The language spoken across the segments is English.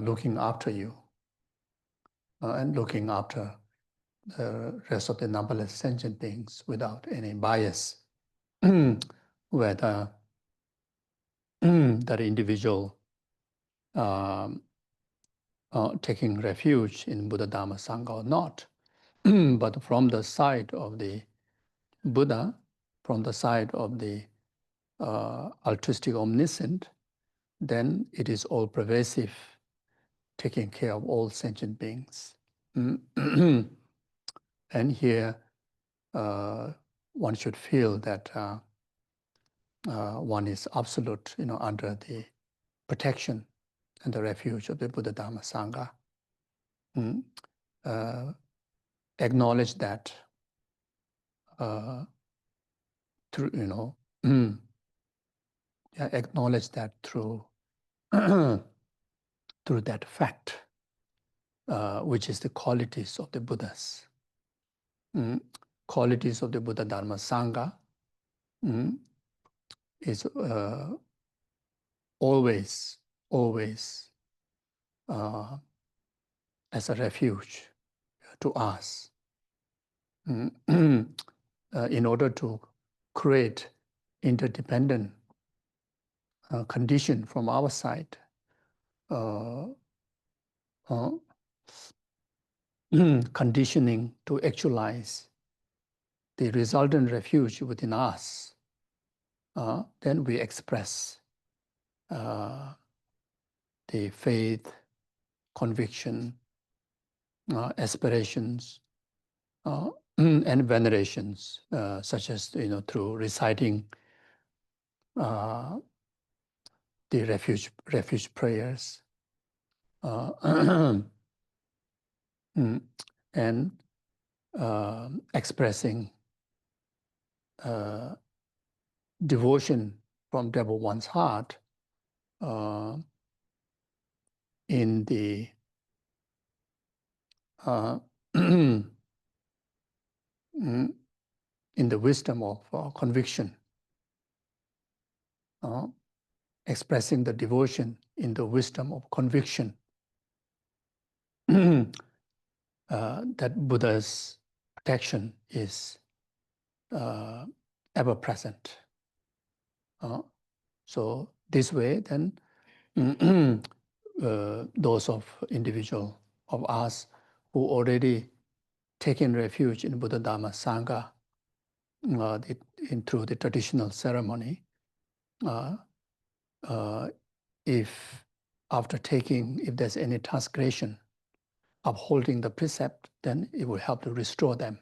looking after you and looking after the rest of the numberless sentient beings without any bias, whether that individual taking refuge in Buddha, Dharma, Sangha or not, but from the side of the Buddha, from the side of the altruistic omniscient, then it is all pervasive, taking care of all sentient beings. And here, one should feel that one is absolute, under the protection and the refuge of the Buddha, Dharma, Sangha. Acknowledge that through, acknowledge that through through that fact, which is the qualities of the Buddhas. Qualities of the Buddha, Dharma, Sangha is always as a refuge to us in order to create interdependent condition from our side, conditioning to actualize the resultant refuge within us. Then we express the faith, conviction, aspirations, and venerations, such as through reciting the refuge prayers, and expressing devotion from depth of one's heart in the in the wisdom of conviction, expressing the devotion in the wisdom of conviction, that Buddha's protection is ever present. So this way, then, those of individual of us who already taken refuge in Buddha, Dharma, Sangha through the traditional ceremony, if there's any transgression, upholding the precept, then it will help to restore them.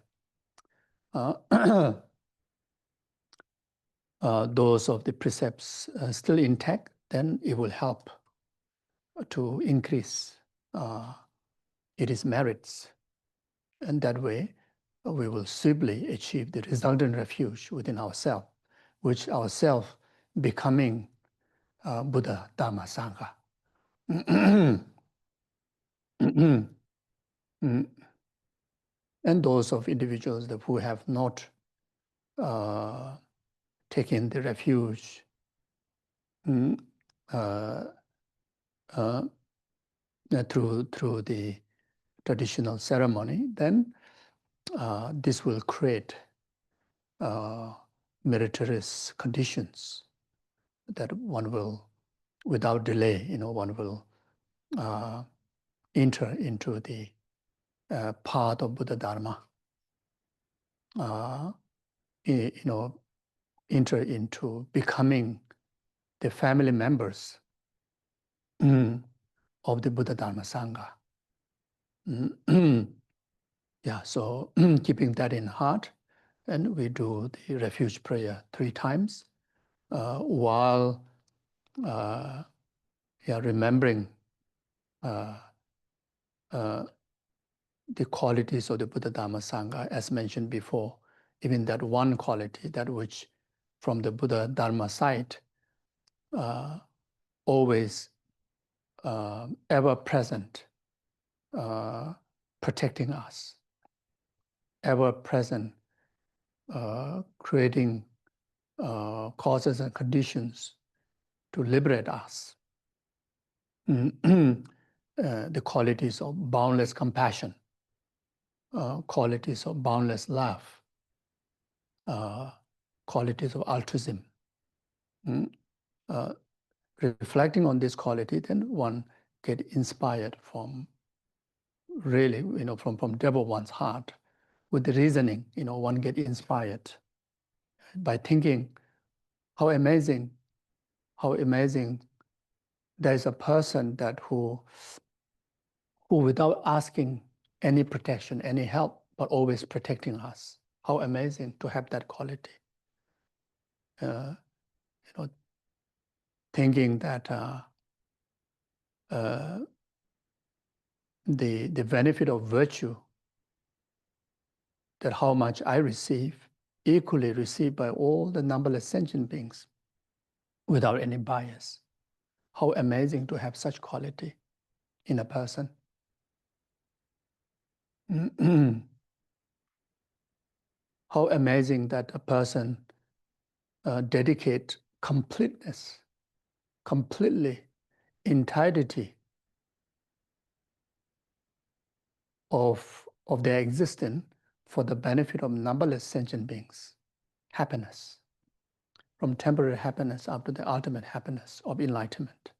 Those of the precepts still intact, then it will help to increase its merits. And that way, we will swiftly achieve the resultant refuge within ourselves, which ourselves becoming Buddha, Dharma, Sangha. And those of individuals who have not taken the refuge through the traditional ceremony, then this will create meritorious conditions that one will, without delay, one will enter into the path of Buddha Dharma, enter into becoming the family members of the Buddha Dharma Sangha. Yeah, so keeping that in heart, and we do the refuge prayer 3 times while remembering the qualities of the Buddha Dharma Sangha, as mentioned before, even that one quality, that which from the Buddha Dharma side, always ever present, protecting us, ever present, creating causes and conditions to liberate us. the qualities of boundless compassion, qualities of boundless love, qualities of altruism. Mm? Reflecting on this quality, then one get inspired from really, from depth of one's heart. With the reasoning, one get inspired by thinking how amazing there is a person that who without asking any protection, any help, but always protecting us. How amazing to have that quality. Thinking that the benefit of virtue, that how much I receive, equally received by all the numberless sentient beings without any bias. How amazing to have such quality in a person. How amazing that a person dedicate completeness, completely, entirety of their existence for the benefit of numberless sentient beings. Happiness, from temporary happiness up to the ultimate happiness of enlightenment.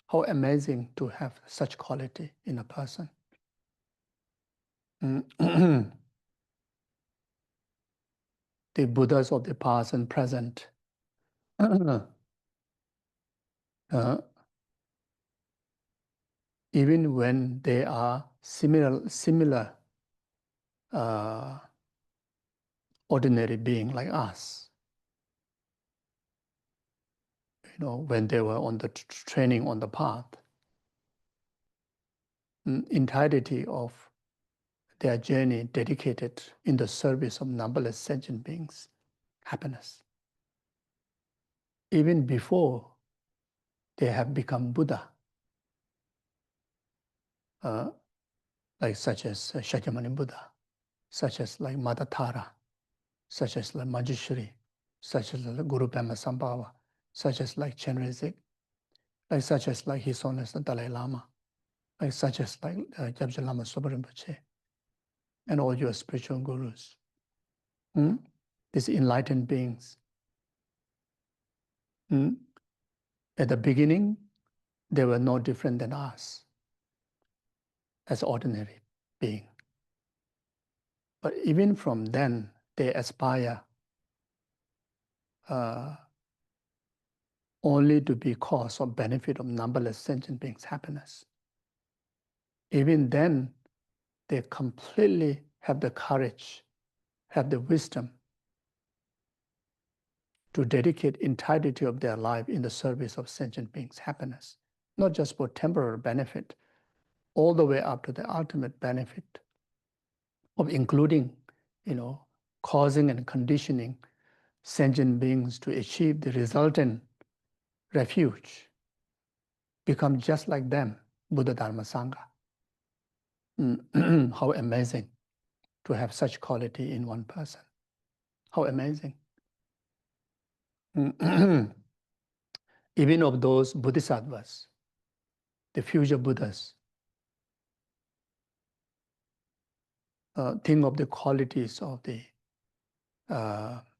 How amazing to have such quality in a person. The Buddhas of the past and present, even when they are similar ordinary being like us, when they were on the training on the path, entirety of their journey dedicated in the service of numberless sentient beings, happiness. Even before they have become Buddha, like such as Shakyamuni Buddha, such as like Mother Tara, such as like Manjushri, such as like Guru Pema Sambhava, such as like Chenrezig, like such as like His Holiness the Dalai Lama, like such as like Gyabje Lama Sopa Rinpoche, and all your spiritual gurus. These enlightened beings. At the beginning, they were no different than us as ordinary being. But even from then, they aspire only to be cause or benefit of numberless sentient beings' happiness. Even then, they completely have the courage, have the wisdom to dedicate entirety of their life in the service of sentient beings' happiness, not just for temporary benefit, all the way up to the ultimate benefit of including, causing and conditioning sentient beings to achieve the resultant refuge, become just like them, Buddha Dharma Sangha. How amazing to have such quality in one person. How amazing. Even of those bodhisattvas, the future Buddhas, think of the qualities of the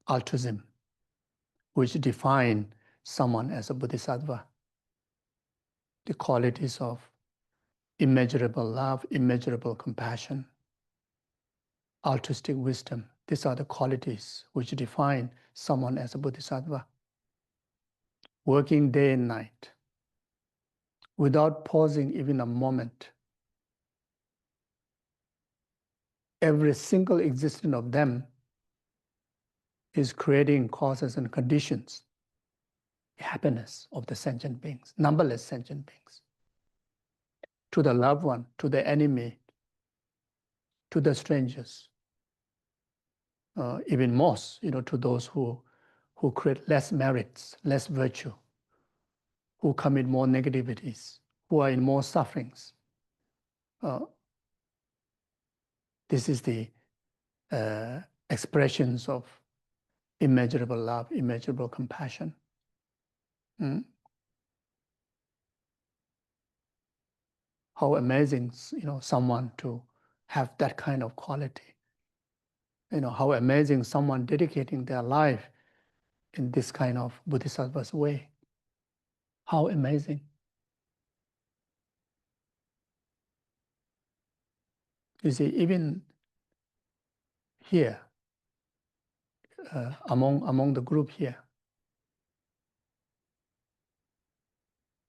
altruism, which define someone as a bodhisattva. The qualities of immeasurable love, immeasurable compassion, altruistic wisdom. These are the qualities which define someone as a bodhisattva. Working day and night, without pausing even a moment. Every single existence of them is creating causes and conditions, happiness of the sentient beings, numberless sentient beings. To the loved one, to the enemy, to the strangers, even most, to those who create less merits, less virtue, who commit more negativities, who are in more sufferings. This is the expressions of immeasurable love, immeasurable compassion. how amazing, someone to have that kind of quality. How amazing someone dedicating their life in this kind of bodhisattva's way. How amazing. You see, even here, among the group here,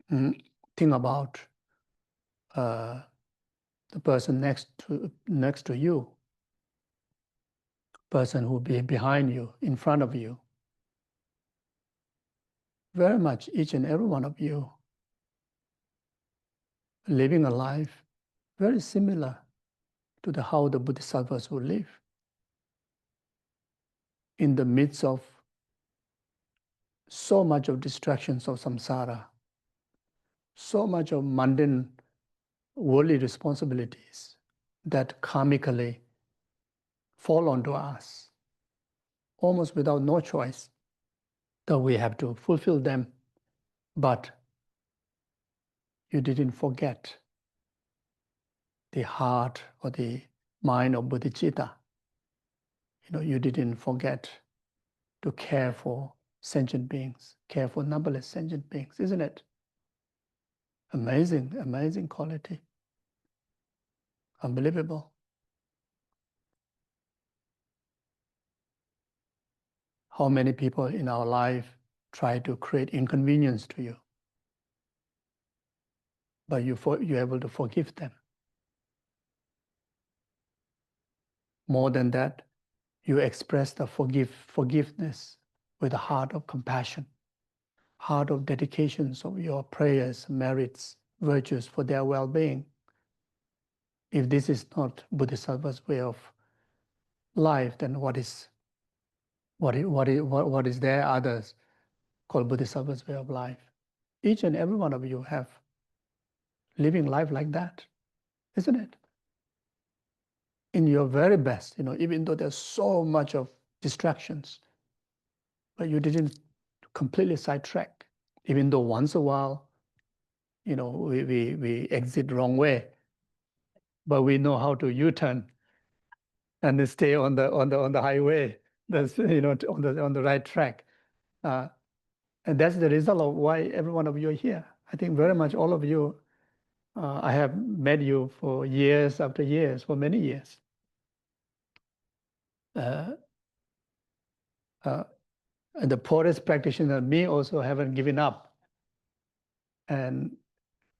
think about the person next to you, person who be behind you, in front of you. Very much each and every one of you living a life very similar to how the bodhisattvas would live, in the midst of so much of distractions of samsara, so much of mundane worldly responsibilities that karmically fall onto us, almost without no choice, that we have to fulfill them. But you didn't forget the heart or the mind of bodhicitta. You didn't forget to care for sentient beings, care for numberless sentient beings, isn't it? Amazing, amazing quality. Unbelievable. How many people in our life try to create inconvenience to you, but you're able to forgive them. More than that, you express the forgiveness with a heart of compassion, heart of dedications of your prayers, merits, virtues for their well-being. If this is not Bodhisattva's way of life, then what is there others called Bodhisattva's way of life? Each and every one of you have living life like that, isn't it? In your very best, even though there's so much of distractions, but you didn't completely sidetrack, even though once a while, we exit the wrong way, but we know how to U-turn and stay on the highway. That's on the right track, and that's the result of why every one of you are here. I think very much all of you. I have met you for years after years, for many years. And the poorest practitioner, me, also haven't given up. And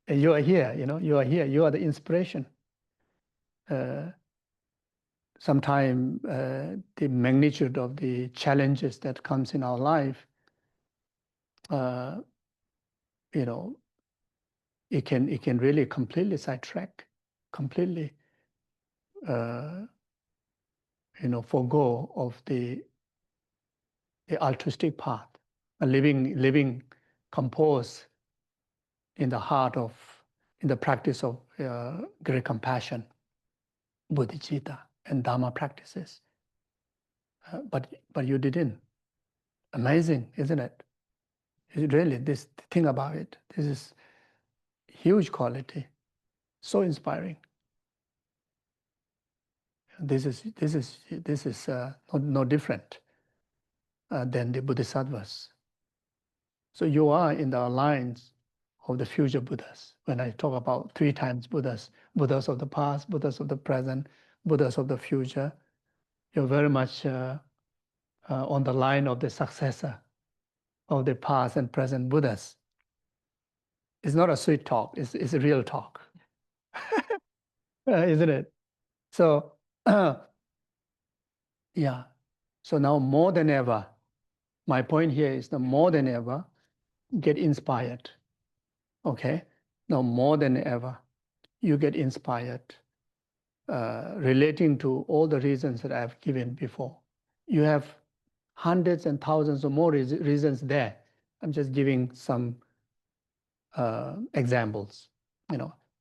you are here, you are here. You are the inspiration. Sometimes the magnitude of the challenges that comes in our life, it can really completely sidetrack, completely, forgo of the altruistic path, a living composed in the practice of great compassion, bodhicitta, and Dharma practices. But you didn't. Amazing, isn't it? Really, this thing about it. This is huge quality, so inspiring. This is no different than the Bodhisattvas. So you are in the alliance of the future Buddhas. When I talk about 3 times Buddhas, Buddhas of the past, Buddhas of the present, Buddhas of the future, you're very much on the line of the successor of the past and present Buddhas. It's not a sweet talk, it's a real talk, isn't it? So, yeah. So now more than ever, my point here is that more than ever, get inspired, okay? Now more than ever, you get inspired, relating to all the reasons that I've given before. You have hundreds and thousands of more reasons there. I'm just giving some examples.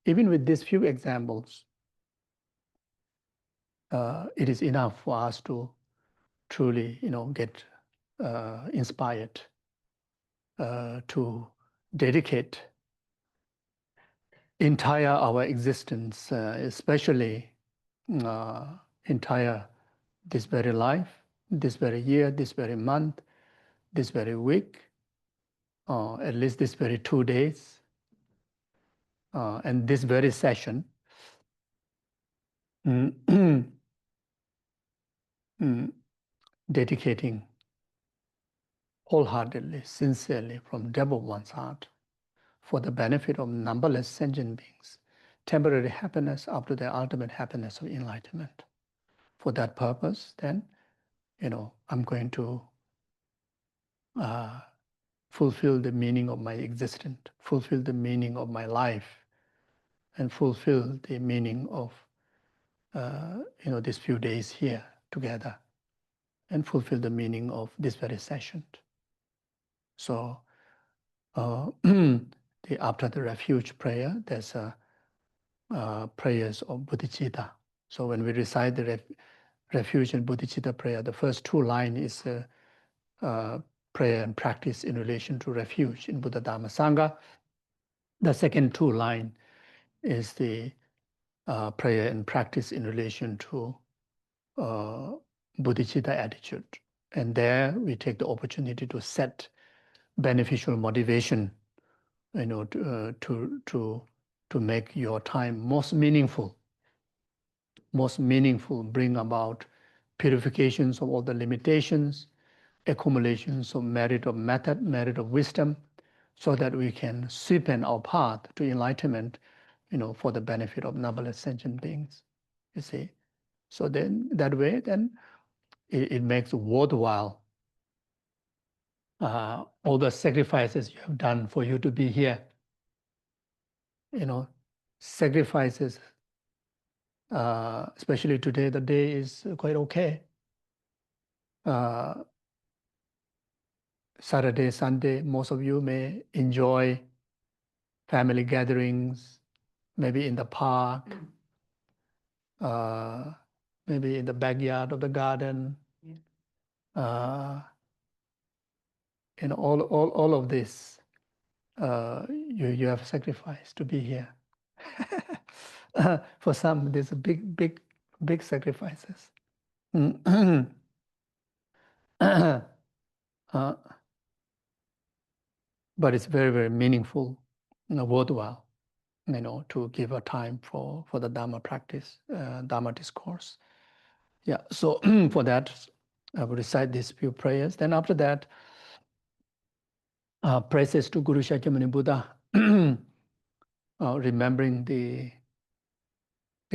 Even with these few examples, it is enough for us to truly, get inspired to dedicate entire our existence, especially entire this very life, this very year, this very month, this very week, at least this very 2 days, and this very session, dedicating wholeheartedly, sincerely, from depth of one's heart, for the benefit of numberless sentient beings, temporary happiness up to the ultimate happiness of enlightenment. For that purpose, then, I'm going to fulfill the meaning of my existence, fulfill the meaning of my life, and fulfill the meaning of these few days here together, and fulfill the meaning of this very session. So after the refuge prayer, there's prayers of bodhicitta. So when we recite the refuge and bodhicitta prayer, the first 2 lines is prayer and practice in relation to refuge in Buddha Dhamma Sangha. The second 2 lines is the prayer and practice in relation to bodhicitta attitude. And there we take the opportunity to set beneficial motivation, to make your time most meaningful, bring about purifications of all the limitations, accumulations of merit of method, merit of wisdom, so that we can sweeten our path to enlightenment, for the benefit of numberless sentient beings, you see. So then, that way, then it makes worthwhile all the sacrifices you have done for you to be here. Sacrifices, especially today, the day is quite okay. Saturday, Sunday, most of you may enjoy family gatherings, maybe in the park, maybe in the backyard of the garden. All of this, you have sacrificed to be here. For some, there's a big sacrifices. But it's very, very meaningful, worthwhile, to give a time for the Dhamma practice, Dhamma discourse. Yeah, so for that, I will recite these few prayers. Then after that, praises to Guru Shakyamuni Buddha, remembering the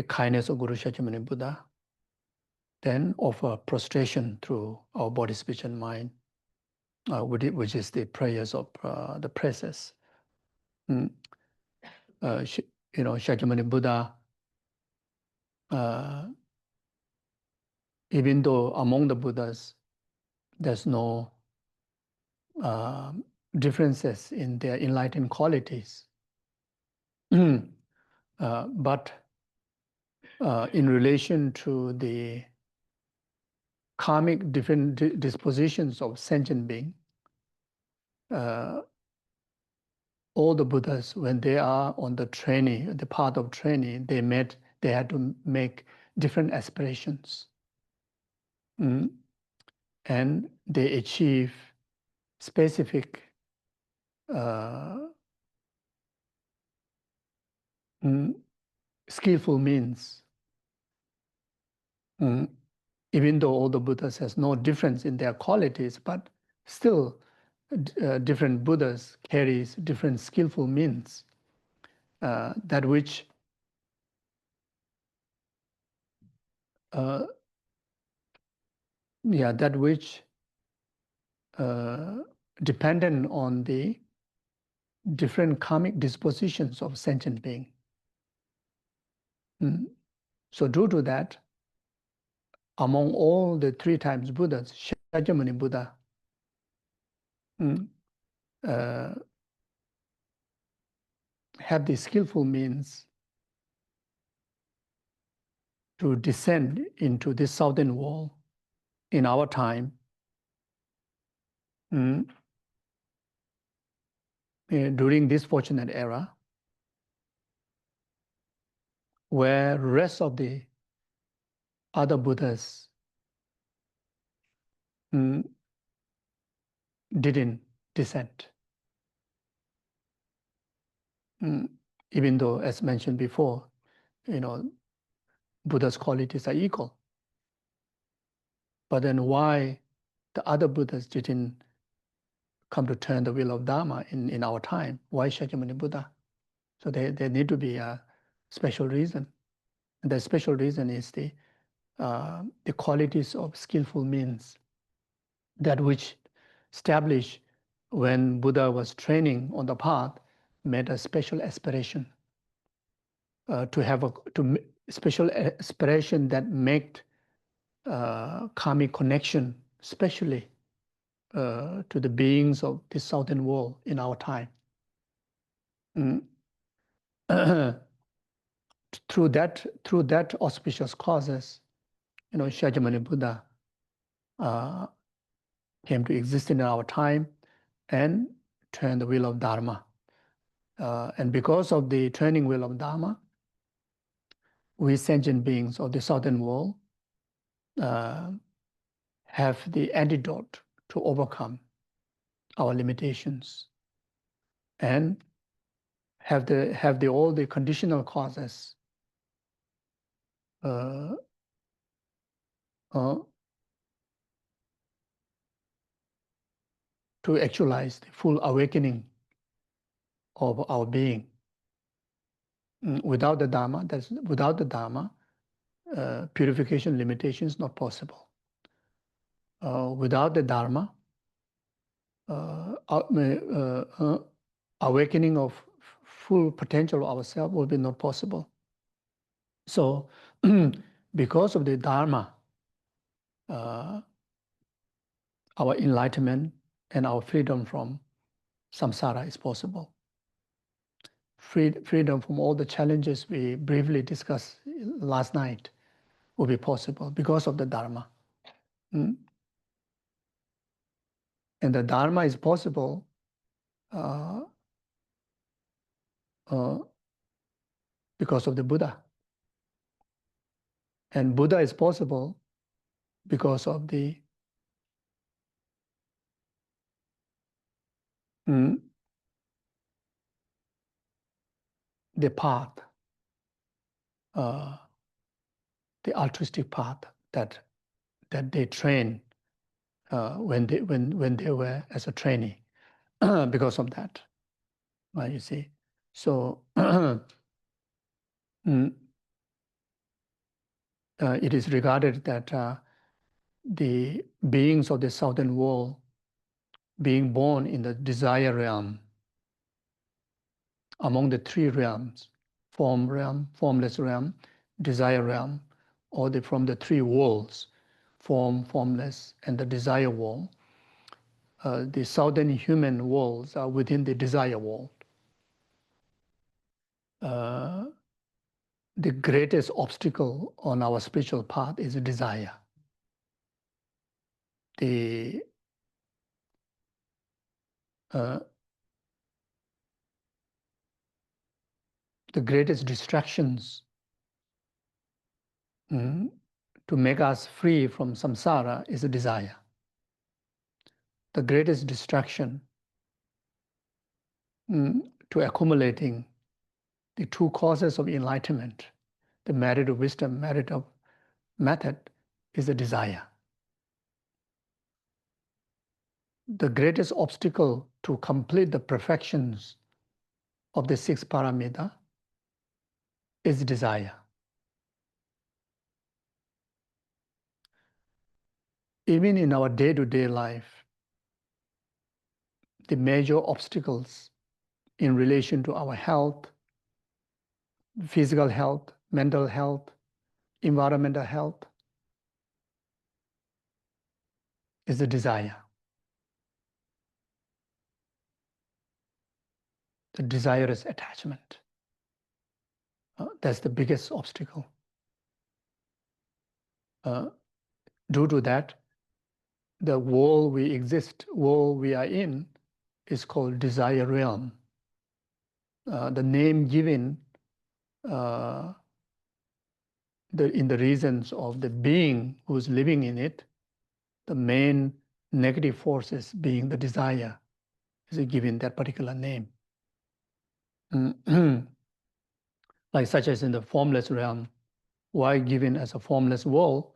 kindness of Guru Shakyamuni Buddha. Then offer prostration through our body, speech, and mind, which is the prayers of the praises. Shakyamuni Buddha, even though among the Buddhas, there's no differences in their enlightened qualities, but in relation to the karmic different dispositions of sentient being, all the Buddhas, when they are on the training, the path of training, they had to make different aspirations. And they achieve specific skillful means. Even though all the Buddhas has no difference in their qualities, but still different Buddhas carries different skillful means, that which dependent on the different karmic dispositions of sentient being. So due to that, among all the 3 times Buddhas, Shakyamuni Buddha have the skillful means to descend into this southern wall in our time, during this fortunate era, where rest of the other Buddhas didn't descend. Even though, as mentioned before, Buddha's qualities are equal. But then why the other Buddhas didn't come to turn the wheel of Dharma in our time? Why Shakyamuni Buddha? So there need to be a special reason. And the special reason is the qualities of skillful means, that which established when Buddha was training on the path, made a special aspiration to have a special aspiration that made karmic connection, especially to the beings of the southern world in our time. Through that auspicious causes, Shakyamuni Buddha came to exist in our time and turned the wheel of Dharma. And because of the turning wheel of Dharma, we sentient beings of the southern world have the antidote to overcome our limitations and have all the conditional causes to actualize the full awakening of our being. Without the Dharma, purification limitation is not possible. Without the Dharma, awakening of full potential of ourselves will be not possible. So, because of the Dharma, our enlightenment and our freedom from samsara is possible. Freedom from all the challenges we briefly discussed last night will be possible because of the Dharma. And the Dharma is possible because of the Buddha. And Buddha is possible because of the path, the altruistic path that they train when they were as a trainee. Because of that, you see. So it is regarded that the beings of the southern world, being born in the desire realm, among the three realms, form realm, formless realm, desire realm, or from the three worlds, form, formless, and the desire world. The southern human worlds are within the desire world. The greatest obstacle on our spiritual path is desire. The greatest distractions to make us free from samsara is a desire. The greatest distraction to accumulating the two causes of enlightenment, the merit of wisdom, merit of method, is the desire. The greatest obstacle to complete the perfections of the six paramita is desire. Even in our day-to-day life, the major obstacles in relation to our health, physical health, mental health, environmental health, is the desire. The desirous attachment. That's the biggest obstacle. Due to that, the world we are in, is called desire realm. The name given in the reasons of the being who's living in it, the main negative forces being the desire is given that particular name. Like such as in the formless realm, why given as a formless world?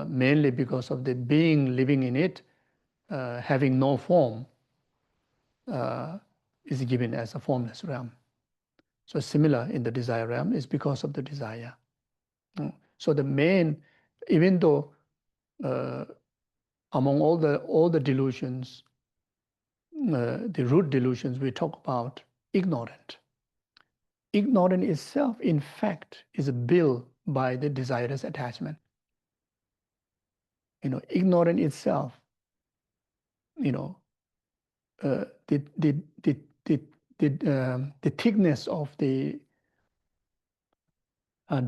Mainly because of the being living in it, having no form, is given as a formless realm. So similar in the desire realm is because of the desire. So the main, even though among all the delusions, the root delusions we talk about, ignorant. Ignorant itself, in fact, is built by the desirous attachment. Ignorant itself, the thickness of the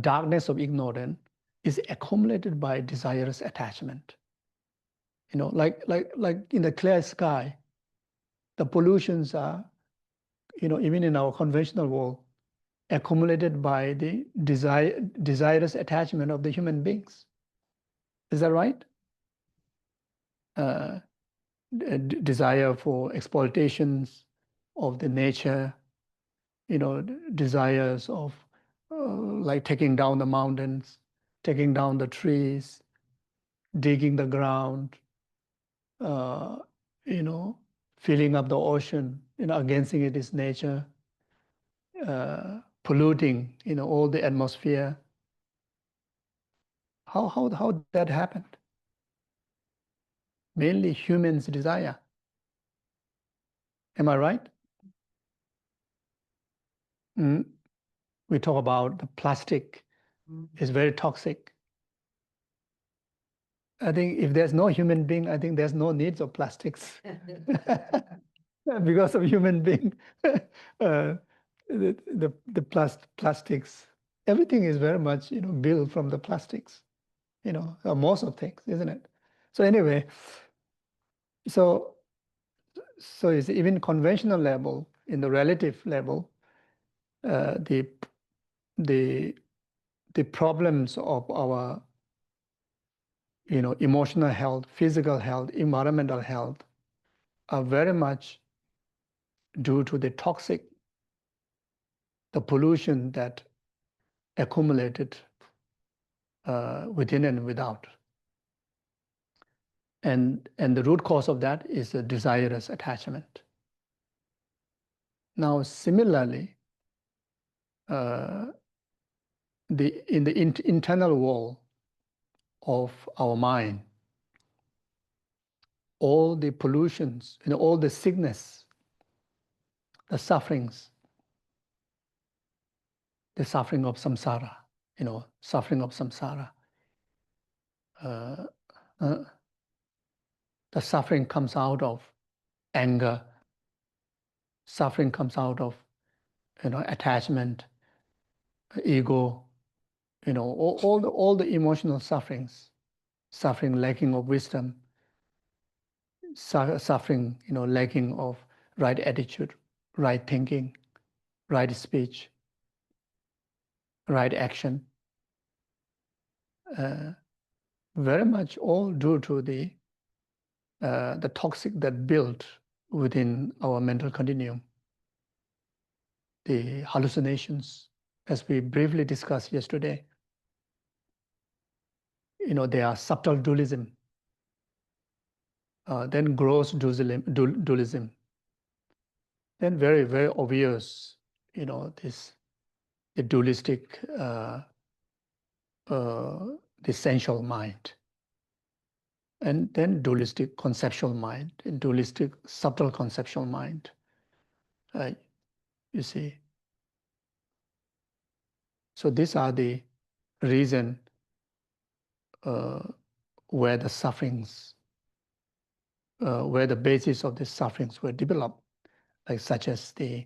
darkness of ignorance is accumulated by desirous attachment. Like in the clear sky, the pollutions are, even in our conventional world, accumulated by the desirous attachment of the human beings. Is that right? Desire for exploitations of the nature, desires of like taking down the mountains, taking down the trees, digging the ground, filling up the ocean, against its nature, polluting, all the atmosphere. How that happened? Mainly humans' desire. Am I right? We talk about the plastic is very toxic. I think if there's no human being, I think there's no needs of plastics. Because of human being, the plastics, everything is very much built from the plastics, most of things, isn't it? So anyway, so it's even conventional level, in the relative level, the problems of our emotional health, physical health, environmental health are very much due to the toxic, the pollution that accumulated within and without. And the root cause of that is a desirous attachment. Now, similarly, in the internal wall of our mind, all the pollutions, all the sickness, the sufferings, the suffering of samsara, suffering of samsara. The suffering comes out of anger. Suffering comes out of, attachment, ego, all the emotional sufferings, suffering lacking of wisdom, suffering, lacking of right attitude, right thinking, right speech, right action. Very much all due to the toxic that built within our mental continuum. The hallucinations, as we briefly discussed yesterday, they are subtle dualism, then gross dualism, then very, very obvious, this the dualistic, the sensual mind, and then dualistic conceptual mind, and dualistic subtle conceptual mind. You see. So these are the reason where the sufferings, where the basis of the sufferings were developed, like such as the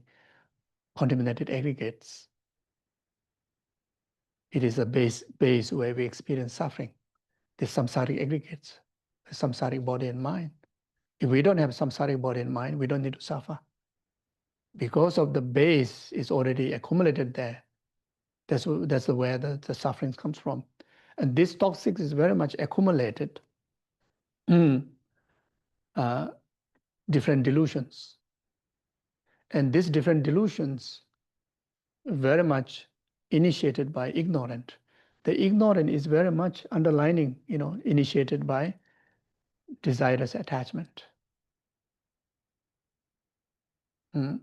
contaminated aggregates. It is a base where we experience suffering, the samsaric aggregates, the samsaric body and mind. If we don't have samsaric body and mind, we don't need to suffer. Because of the base is already accumulated there, That's where the suffering comes from. And this toxic is very much accumulated in different delusions. And these different delusions very much initiated by ignorant. The ignorant is very much underlining, initiated by desirous attachment. Mm.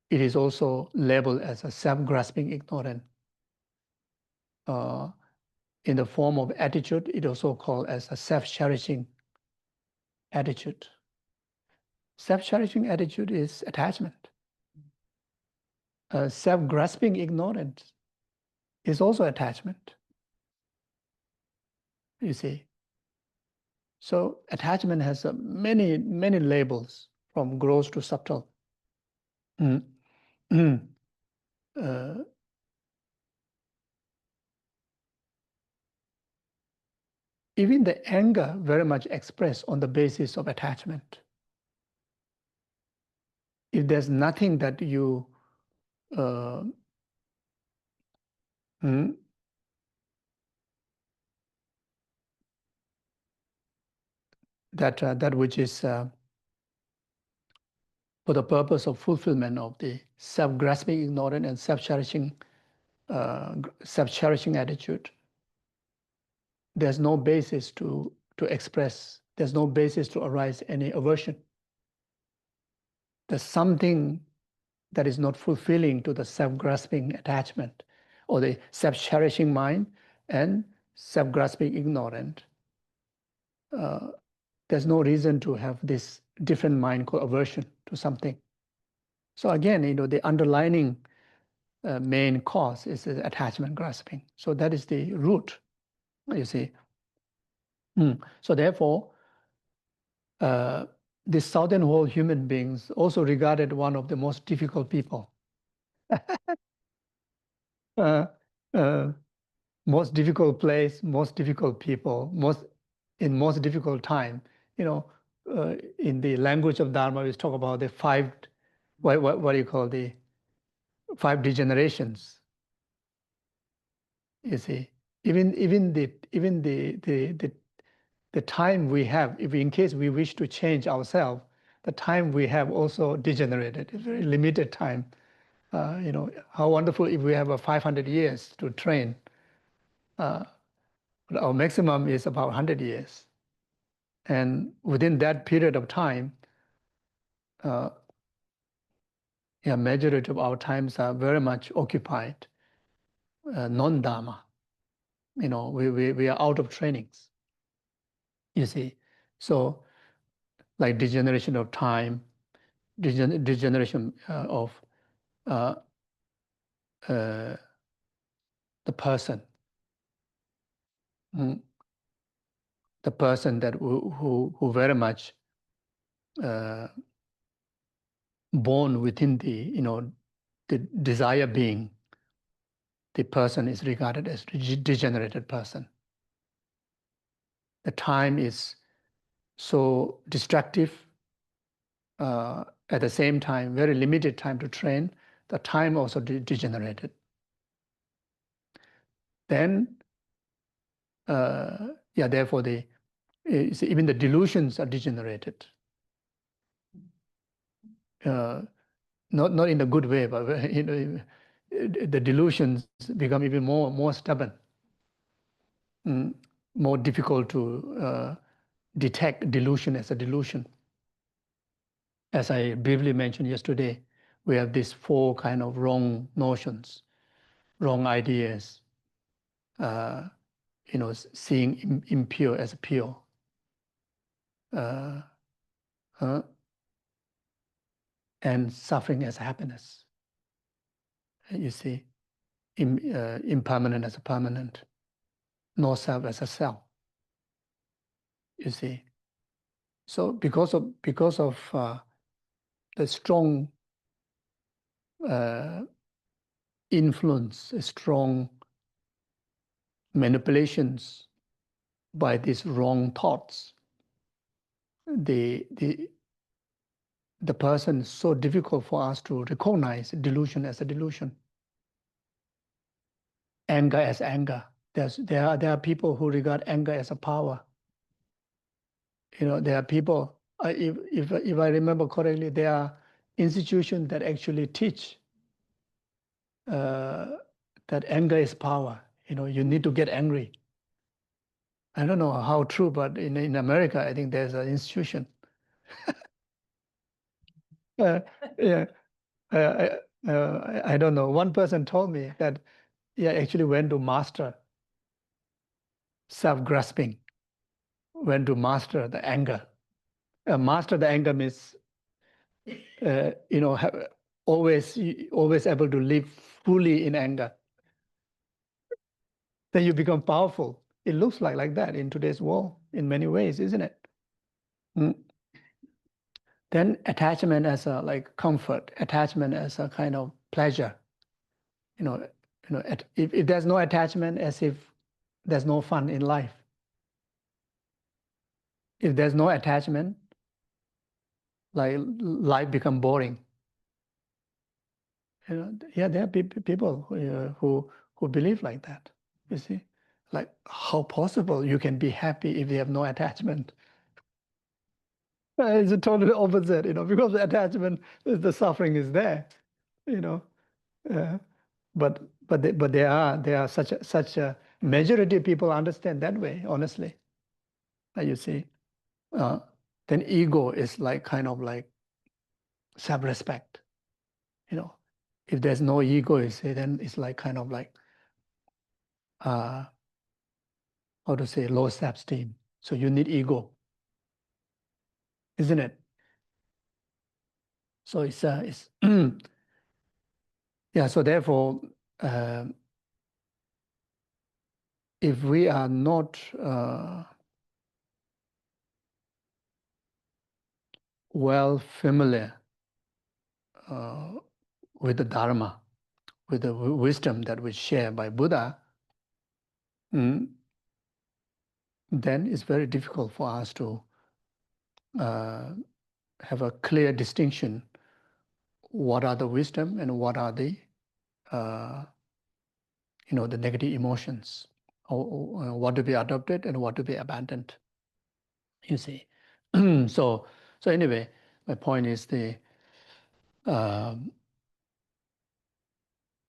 It is also labeled as a self-grasping ignorant. In the form of attitude, it also called as a self-cherishing attitude. Self-cherishing attitude is attachment. Self-grasping ignorance is also attachment. You see. So attachment has many, many labels, from gross to subtle. Mm. Mm. Even the anger very much expressed on the basis of attachment. If there's nothing that you uh, mm, that which is for the purpose of fulfillment of the self-grasping ignorant and self-cherishing attitude, there's no basis to express. There's no basis to arise any aversion. There's something that is not fulfilling to the self-grasping attachment or the self-cherishing mind and self-grasping ignorant. There's no reason to have this different mind called aversion to something. So again, the underlying main cause is attachment grasping. So that is the root, you see. So therefore, the southern whole human beings also regarded one of the most difficult people. uh, uh, Most difficult place, most difficult people, most difficult time. In the language of Dharma, we talk about the five, what do you call, the five degenerations. You see, even the time we have, if in case we wish to change ourselves, the time we have also degenerated. It's very limited time. How wonderful if we have 500 years to train. Our maximum is about 100 years. And within that period of time, majority of our times are very much occupied, non-Dharma. We are out of trainings, you see. So like degeneration of time, degeneration of uh, the person, mm, the person that who very much born within the desire being, the person is regarded as degenerated person. The time is so destructive. At the same time, very limited time to train. The time also degenerated. Then, therefore, even the delusions are degenerated. Not in a good way, but the delusions become even more stubborn, more difficult to detect delusion as a delusion. As I briefly mentioned yesterday, we have these four kind of wrong notions, wrong ideas, seeing impure as pure, uh, and suffering as happiness. You see, impermanent as a permanent, no self as a self. You see, so because of the strong influence, strong manipulations by these wrong thoughts, the person is so difficult for us to recognize delusion as a delusion. anger as anger. There are people who regard anger as a power. There are people, if I remember correctly, there are institutions that actually teach that anger is power. You need to get angry. I don't know how true, but in America, I think there's an institution. Yeah, I don't know. One person told me that he actually went to master self-grasping, went to master the anger. Master the anger means, always able to live fully in anger. Then you become powerful. It looks like that in today's world in many ways, isn't it? Mm. Then attachment as a like comfort, attachment as a kind of pleasure. If there's no attachment, as if there's no fun in life. If there's no attachment, like life become boring. Yeah, there are people who believe like that. You see, like how possible you can be happy if you have no attachment? It's a totally opposite, because the attachment, the suffering is there, you know. Uh, but there are such a majority of people understand that way, honestly. You see, uh, then ego is like kind of like self-respect. If there's no ego, you see, then it's like kind of like how to say low self-esteem. So you need ego, isn't it? So it's yeah. So therefore, uh, if we are not well familiar uh, with the Dharma, with the wisdom that was shared by Buddha, then it's very difficult for us to have a clear distinction. What are the wisdom and what are the the negative emotions, or what to be adopted and what to be abandoned. You see, so anyway, my point is you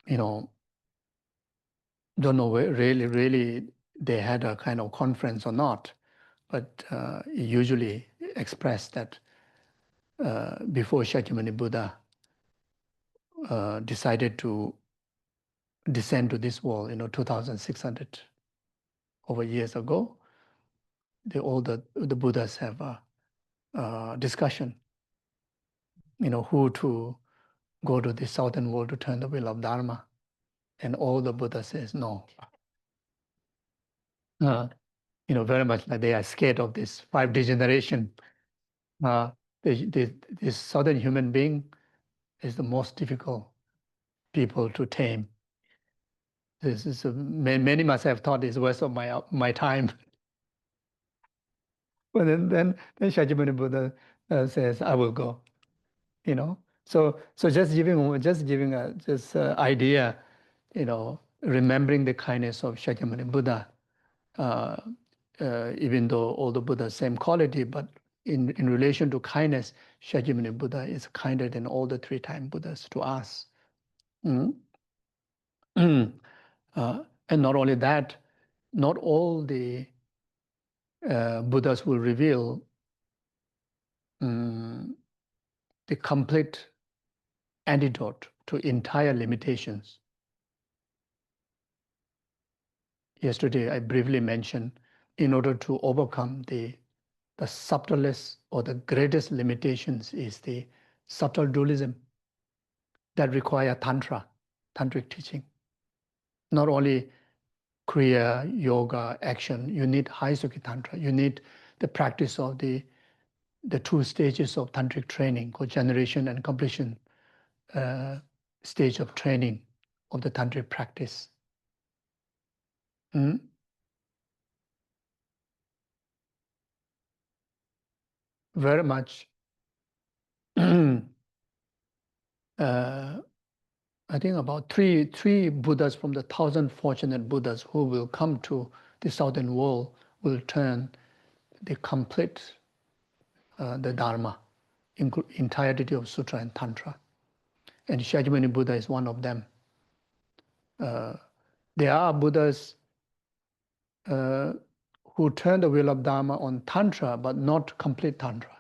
know don't know where really they had a kind of conference or not, but usually expressed that before Shakyamuni Buddha decided to descend to this world, 2,600 over years ago, all the Buddhas have a discussion, who to go to the southern world to turn the wheel of Dharma, and all the Buddha says no. Very much like they are scared of this five degeneration. This southern human being is the most difficult people to tame. This is many must have thought it's waste of my time. But then Shakyamuni Buddha says, "I will go." So just giving a idea, remembering the kindness of Shakyamuni Buddha. Uh, even though all the Buddhas same quality, but in relation to kindness, Shakyamuni Buddha is kinder than all the three-time Buddhas to us. Mm. And not only that, not all the Buddhas will reveal the complete antidote to entire limitations. Yesterday, I briefly mentioned, in order to overcome the subtlest or the greatest limitations is the subtle dualism that require tantric teaching. Not only Kriya, yoga, action, you need high Sukhi Tantra. You need the practice of the two stages of tantric training, called generation and completion stage of training of the tantric practice. Very much I think about three Buddhas from the 1,000 fortunate Buddhas who will come to the southern world will turn the complete the Dharma, entirety of Sutra and Tantra. And Shakyamuni Buddha is one of them. There are Buddhas who turn the wheel of Dharma on Tantra, but not complete Tantra.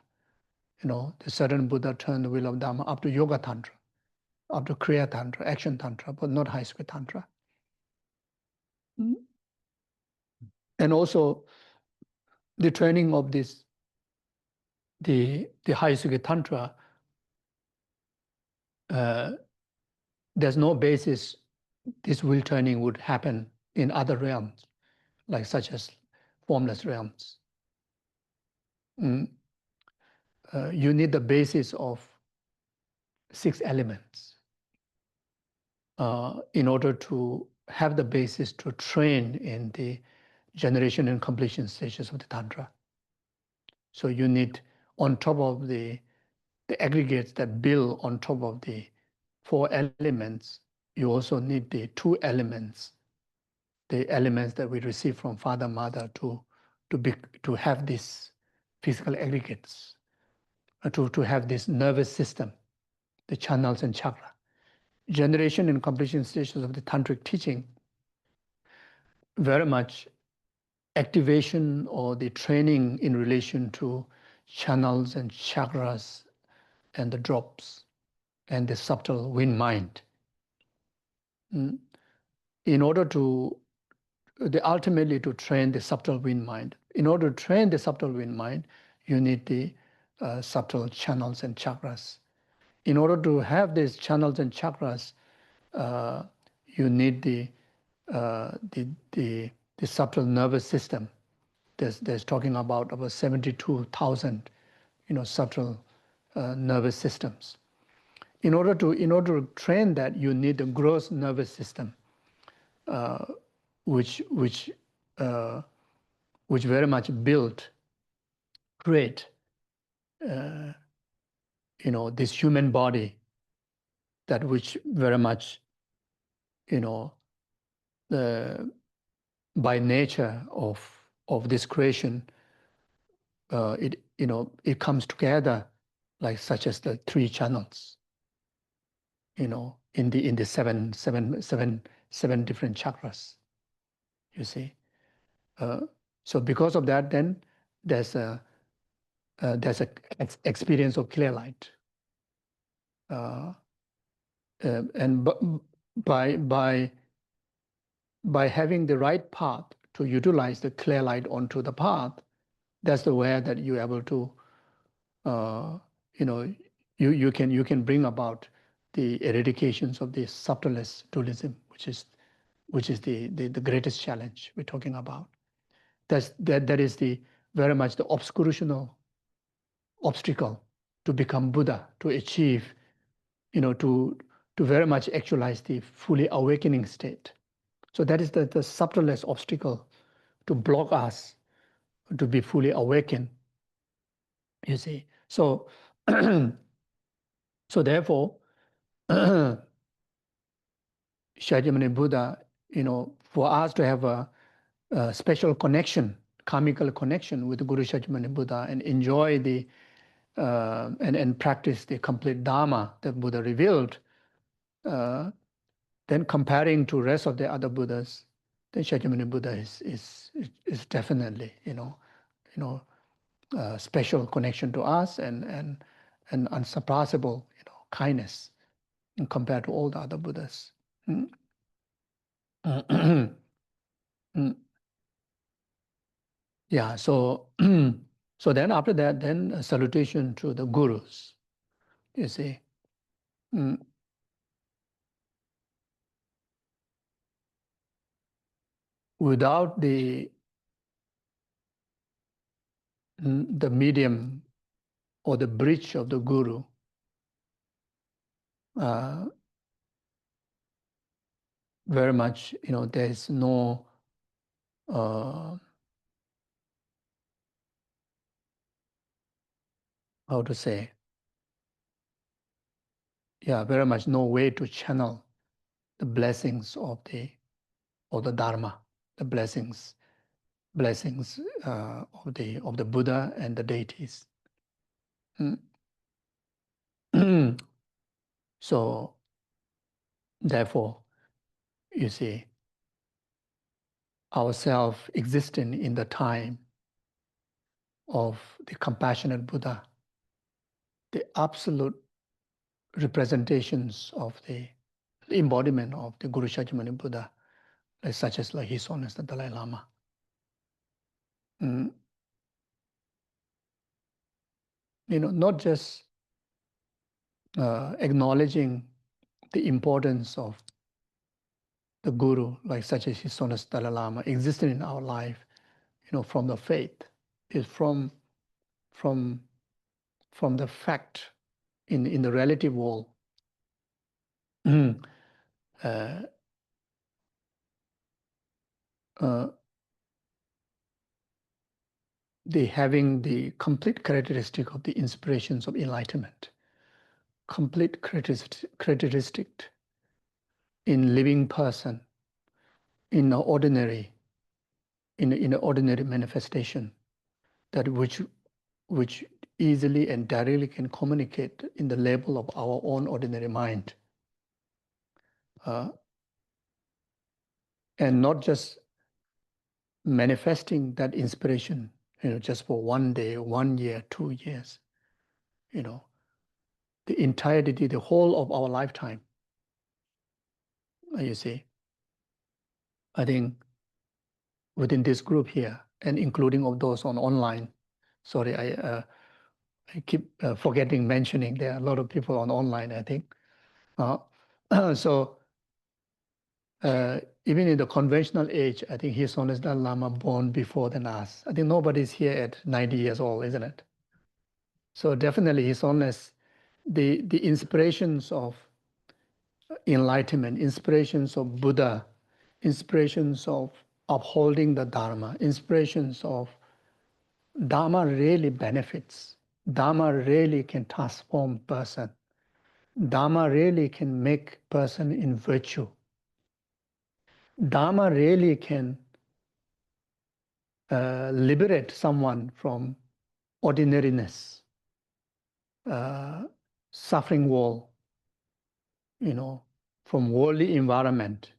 The certain Buddha turned the wheel of Dharma up to Yoga Tantra, up to Kriya Tantra, Action Tantra, but not High School Tantra. And also the training of this, the High School Tantra, there's no basis this wheel turning would happen in other realms, like such as formless realms. You need the basis of 6 elements in order to have the basis to train in the generation and completion stages of the Tantra. So you need, on top of the aggregates that build on top of the 4 elements, you also need the 2 elements, the elements that we receive from Father, Mother to have these physical aggregates, to have this nervous system, the channels and chakra. Generation and completion stages of the tantric teaching, very much activation or the training in relation to channels and chakras and the drops and the subtle wind mind. In order to, ultimately to train the subtle wind mind. In order to train the subtle wind mind, you need the subtle channels and chakras. In order to have these channels and chakras, you need the subtle nervous system. There's talking about 72,000, subtle nervous systems. In order to train that, you need the gross nervous system, which very much create, this human body, that which very much, by nature of this creation, it comes together like such as the 3 channels, in the seven different chakras. You see, so because of that, then there's a experience of clear light, and by having the right path to utilize the clear light onto the path, that's the way that you're able to, you can bring about the eradications of the subtlest dualism, which is the greatest challenge we're talking about. That is the very much the obscurational obstacle to become Buddha, to achieve, to very much actualize the fully awakening state. So that is the subtlest obstacle to block us to be fully awakened. You see, so so therefore, Shakyamuni Buddha, for us to have a special connection, karmical connection with Guru Shakyamuni Buddha and enjoy the and practice the complete Dharma that Buddha revealed, then comparing to rest of the other Buddhas, then Shakyamuni Buddha is definitely special connection to us and unsurpassable kindness compared to all the other Buddhas. Yeah, so so then after that, then a salutation to the gurus, you see. Without the medium or the bridge of the guru, very much, there is no how to say, very much no way to channel the blessings of the Dharma, the blessings of the Buddha and the deities. So therefore, you see, ourselves existing in the time of the compassionate Buddha, the absolute representations of the embodiment of the Guru Shakyamuni Buddha, such as like His Holiness the Dalai Lama. Not just acknowledging the importance of the Guru, like such as His Holiness Dalai Lama, existing in our life, from the faith, is from the fact in the relative world. The having the complete characteristic of the inspirations of enlightenment, complete characteristic in living person, in an ordinary manifestation, that which easily and directly can communicate in the level of our own ordinary mind, and not just manifesting that inspiration, just for 1 day, 1 year, 2 years, the entirety, the whole of our lifetime. You see, I think within this group here, and including of those on online, sorry, I keep forgetting mentioning there are a lot of people on online, I think. So even in the conventional age, I think His Holiness Dalai Lama born before than us. I think nobody's here at 90 years old, isn't it? So definitely His Holiness, the inspirations of enlightenment, inspirations of Buddha, inspirations of upholding the Dharma, inspirations of Dharma really benefits. Dharma really can transform person. Dharma really can make person in virtue. Dharma really can liberate someone from ordinariness, suffering world, from worldly environment.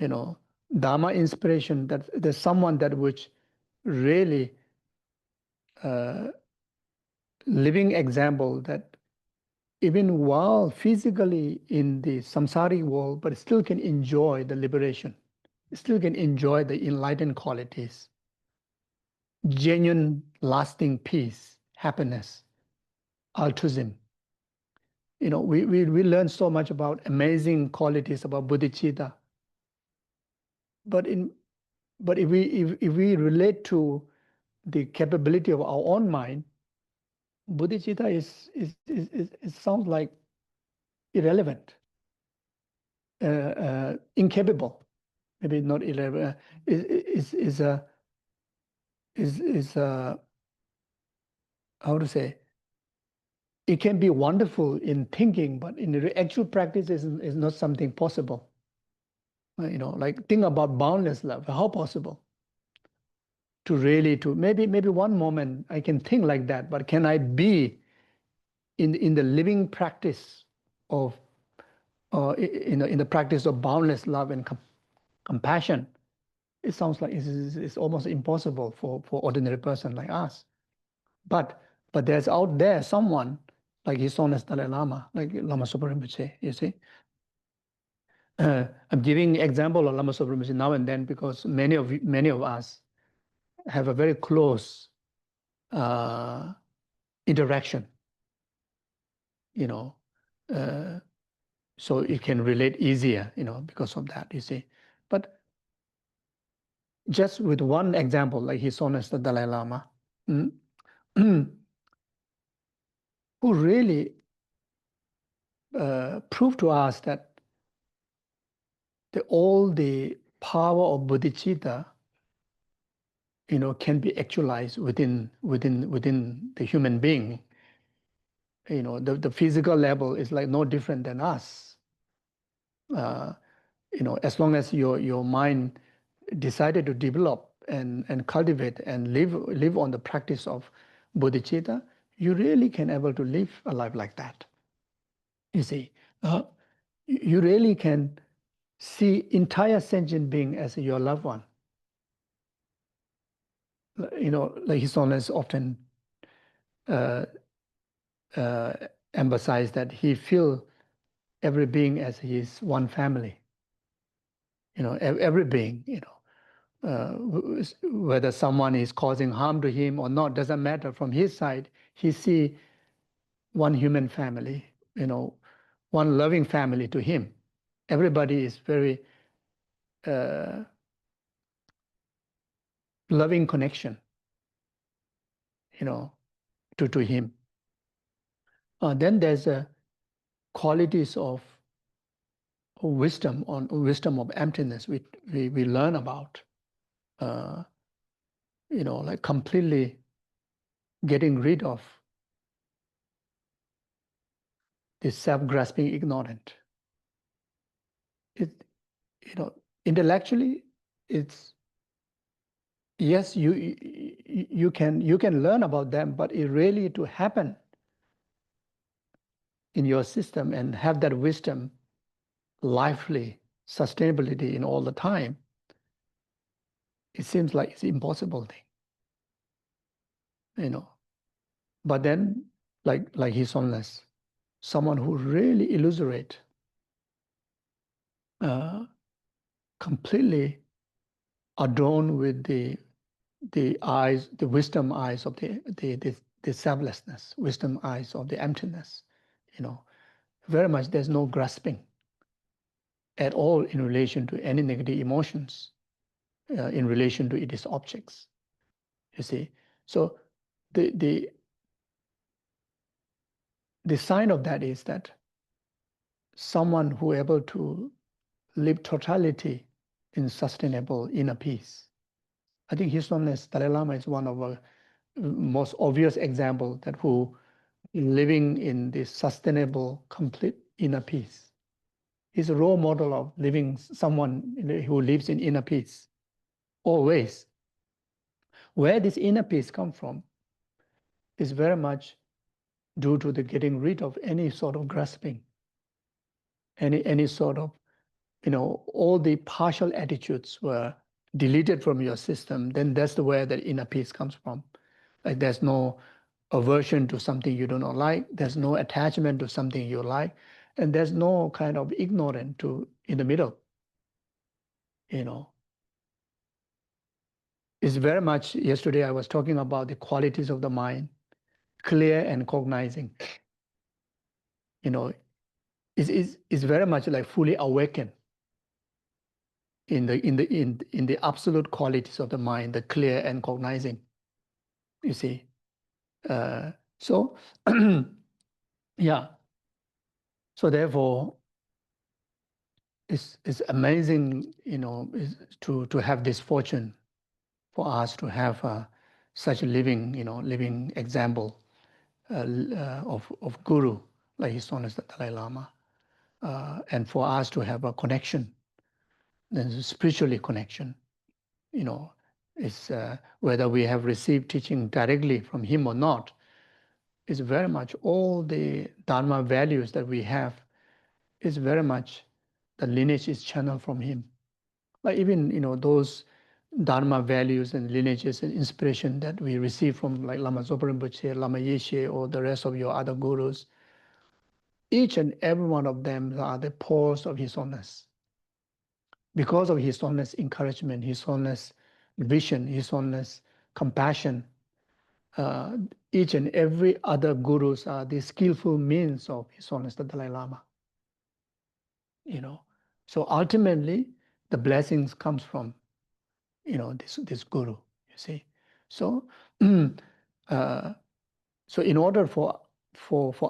Dharma inspiration, that there's someone that which really living example that even while physically in the samsaric world, but still can enjoy the liberation, still can enjoy the enlightened qualities, genuine lasting peace, happiness, altruism. We learn so much about amazing qualities about bodhicitta. But if we relate to the capability of our own mind, bodhicitta it sounds like irrelevant, incapable. Maybe not irrelevant. Is how to say? It can be wonderful in thinking, but in the actual practice is not something possible. Like think about boundless love. How possible to maybe one moment I can think like that, but can I be in the living practice of in the practice of boundless love and compassion? It sounds like it's almost impossible for ordinary person like us. But there's out there someone like His Holiness Dalai Lama, like Lama Zopa Rinpoche, you see. I'm giving example of Lama Zopa Rinpoche now and then because many of us have a very close interaction, so it can relate easier, because of that, you see. But just with one example, like His Holiness the Dalai Lama, who really proved to us that all the power of bodhicitta, can be actualized within the human being. The physical level is like no different than us. As long as your mind decided to develop and cultivate and live on the practice of bodhicitta, you really can able to live a life like that. You see, you really can see entire sentient being as your loved one. Like His Holiness often uh, uh, emphasize that he feel every being as his one family. Every being, whether someone is causing harm to him or not, doesn't matter. From his side, he see one human family, one loving family to him. Everybody is very loving connection, to him. Then there's qualities of wisdom of emptiness we learn about. Uh, like completely getting rid of this self-grasping ignorant. It, intellectually, it's yes, you can learn about them, but it really to happen in your system and have that wisdom, lively sustainability in all the time, it seems like it's an impossible thing. But then, like His Holiness, someone who really illustrate, completely adorned with the eyes, the wisdom eyes of the selflessness, wisdom eyes of the emptiness. Very much there's no grasping at all in relation to any negative emotions, in relation to its objects. You see, so the sign of that is that someone who able to live totality in sustainable inner peace. I think His Holiness Dalai Lama is one of the most obvious example that who living in this sustainable, complete inner peace. He's a role model of living someone who lives in inner peace, always. Where this inner peace come from is very much due to the getting rid of any sort of grasping, any sort of, all the partial attitudes were deleted from your system, then that's the where the inner peace comes from. Like there's no aversion to something you do not like, there's no attachment to something you like, and there's no kind of ignorance in the middle. It's very much, yesterday I was talking about the qualities of the mind, clear and cognizing. It's very much like fully awakened in the absolute qualities of the mind, the clear and cognizing. You see, so yeah. So therefore, it's amazing, to have this fortune for us to have such a living example of guru like His Holiness the Dalai Lama, and for us to have a connection, then spiritually connection, is whether we have received teaching directly from him or not, is very much all the Dharma values that we have is very much the lineage is channeled from him. Like even those Dharma values and lineages and inspiration that we receive from like Lama Zopa Rinpoche, Lama Yeshe, or the rest of your other gurus, each and every one of them are the pores of His Holiness. Because of His Holiness encouragement, His Holiness vision, His Holiness compassion, each and every other gurus are the skillful means of His Holiness the Dalai Lama. So ultimately, the blessings comes from this guru. You see, so so in order for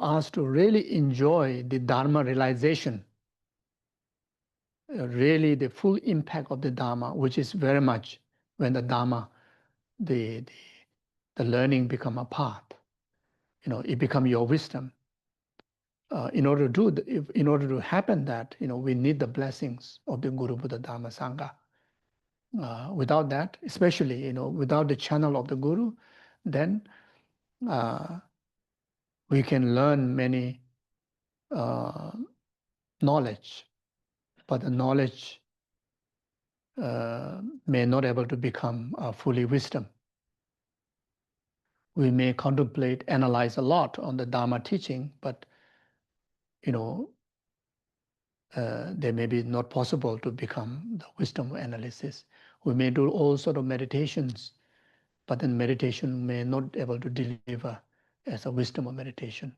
us to really enjoy the Dharma realization, really the full impact of the Dharma, which is very much when the Dharma, the learning become a path. It become your wisdom. in order to in order to happen that, we need the blessings of the Guru, Buddha, Dhamma, Sangha. Without that, especially, without the channel of the Guru, then we can learn many knowledge, but the knowledge may not able to become fully wisdom. We may contemplate, analyze a lot on the Dharma teaching, but they may be not possible to become the wisdom analysis. We may do all sort of meditations, but then meditation may not able to deliver as a wisdom of meditation.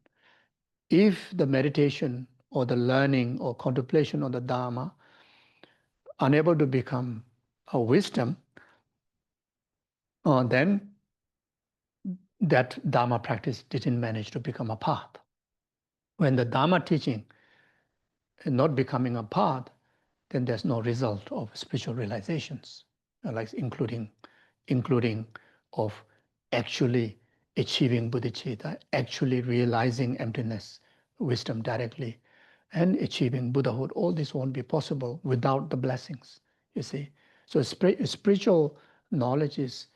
If the meditation or the learning or contemplation of the Dharma unable to become a wisdom, then that Dharma practice didn't manage to become a path. When the Dharma teaching is not becoming a path, then there's no result of spiritual realizations, like including of actually achieving bodhicitta, actually realizing emptiness, wisdom directly, and achieving Buddhahood. All this won't be possible without the blessings, you see. So spiritual knowledge is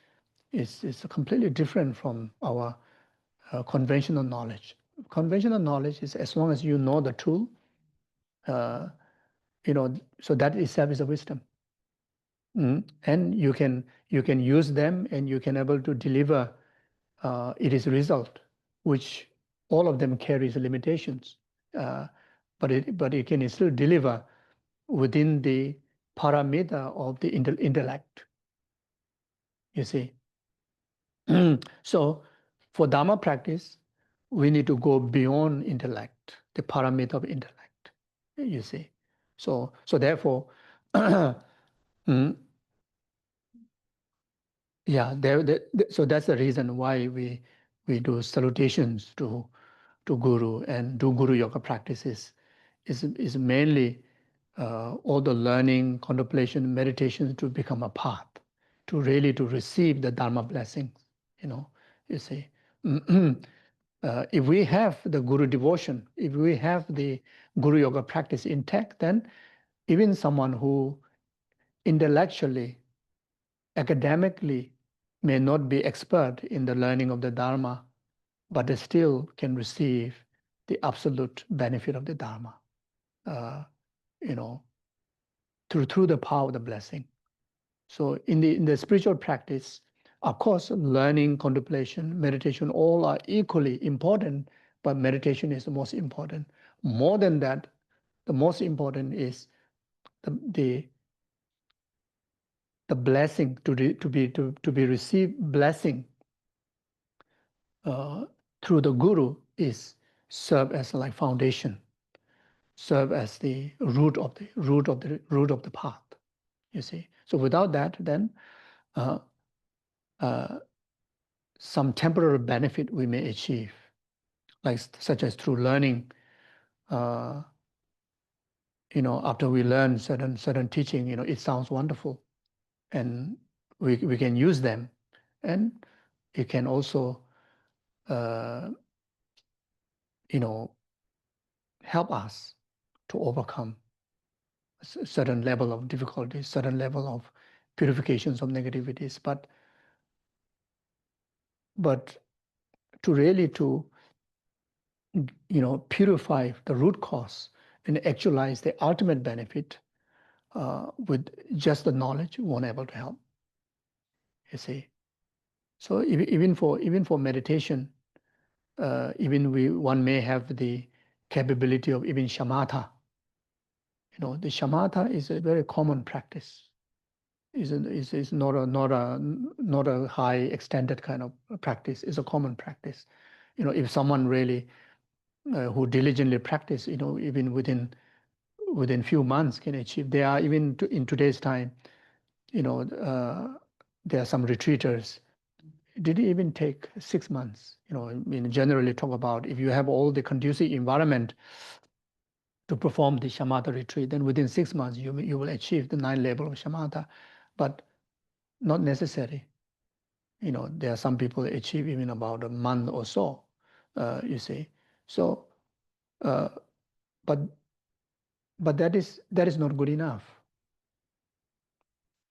completely different from our conventional knowledge. Conventional knowledge is as long as you know the tool, so that itself is a wisdom. And you can use them, and you can able to deliver it is result, which all of them carries limitations, but it can still deliver within the parameter of the intellect. You see, so for Dharma practice, we need to go beyond intellect, the parameter of intellect. You see, so therefore. Yeah, so that's the reason why we do salutations to Guru and do Guru Yoga practices. Is mainly all the learning, contemplation, meditation to become a path, to really to receive the Dharma blessings. You see, if we have the Guru devotion, if we have the Guru Yoga practice intact, then even someone who intellectually, academically may not be expert in the learning of the Dharma, but they still can receive the absolute benefit of the Dharma, through the power of the blessing. So in the spiritual practice, of course, learning, contemplation, meditation, all are equally important, but meditation is the most important. More than that, the most important is the blessing to be received blessing through the Guru is serve as like foundation, serve as the root of the path. You see, so without that, then some temporary benefit we may achieve, like such as through learning. After we learn certain teaching, it sounds wonderful, and we can use them, and it can also help us to overcome a certain level of difficulty, certain level of purifications of negativities, but to really to purify the root cause and actualize the ultimate benefit with just the knowledge won't able to help. You see, so even for meditation, one may have the capability of even shamatha. The shamatha is a very common practice. Is not a high extended kind of practice. It's a common practice. If someone really who diligently practice, even within few months can achieve. There are even in today's time, there are some retreaters. It didn't even take 6 months. Generally talk about if you have all the conducive environment to perform the shamatha retreat, then within 6 months you will achieve the 9 level of shamatha, but not necessary. There are some people that achieve even about a month or so. You see, so Uh, but that is not good enough.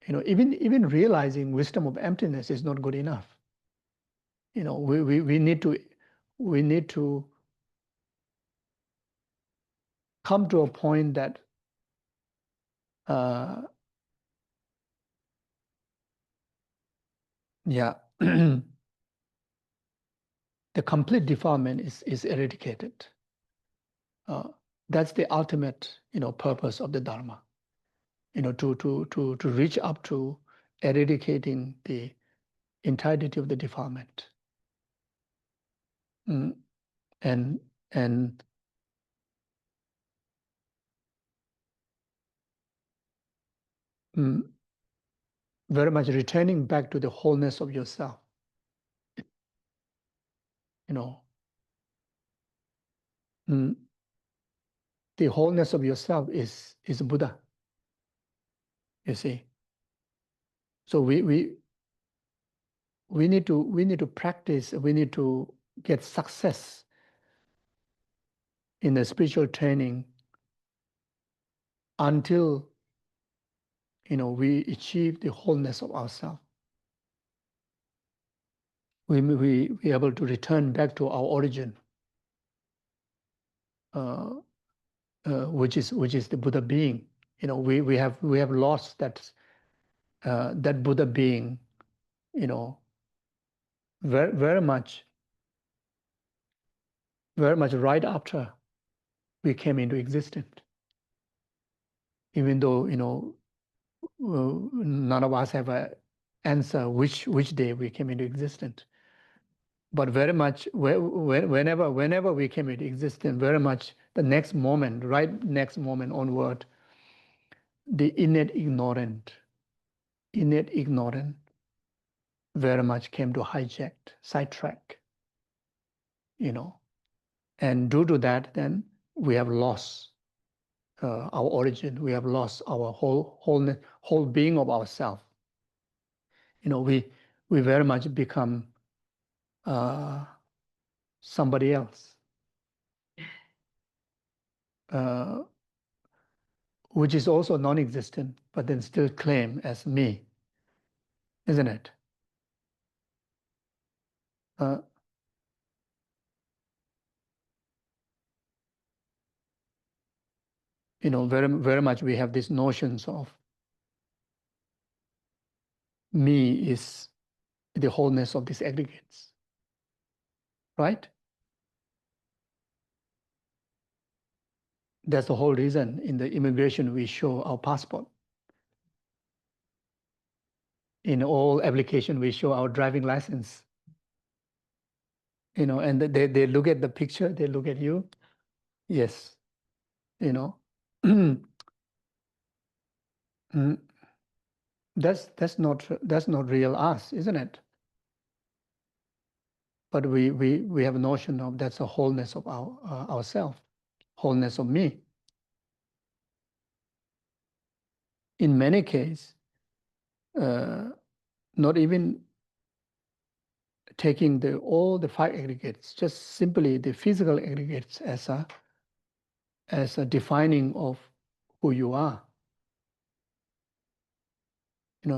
Even realizing wisdom of emptiness is not good enough. We need to come to a point that yeah, the complete defilement is eradicated. That's the ultimate, purpose of the Dharma. To reach up to eradicating the entirety of the defilement. Mm. And very much returning back to the wholeness of yourself. The wholeness of yourself is Buddha. You see. So we need to practice. We need to get success in the spiritual training until we achieve the wholeness of ourselves. We be able to return back to our origin, which is the Buddha being. We have lost that Buddha being. Very much right after we came into existence. Even though none of us have an answer which day we came into existence. But very much whenever we came into existence, very much the next moment onward, the innate ignorant very much came to sidetrack, and due to that, then we have lost our origin. We have lost our whole being of ourselves. We very much become somebody else, which is also non-existent, but then still claim as me, isn't it? Very much we have these notions of me is the wholeness of these aggregates, right? That's the whole reason in the immigration we show our passport. In all application we show our driving license. And they look at the picture, they look at you. Yes, that's not real us, isn't it? But we have a notion of that's a wholeness of ourself, wholeness of me. In many cases, not even taking all the five aggregates, just simply the physical aggregates as a defining of who you are.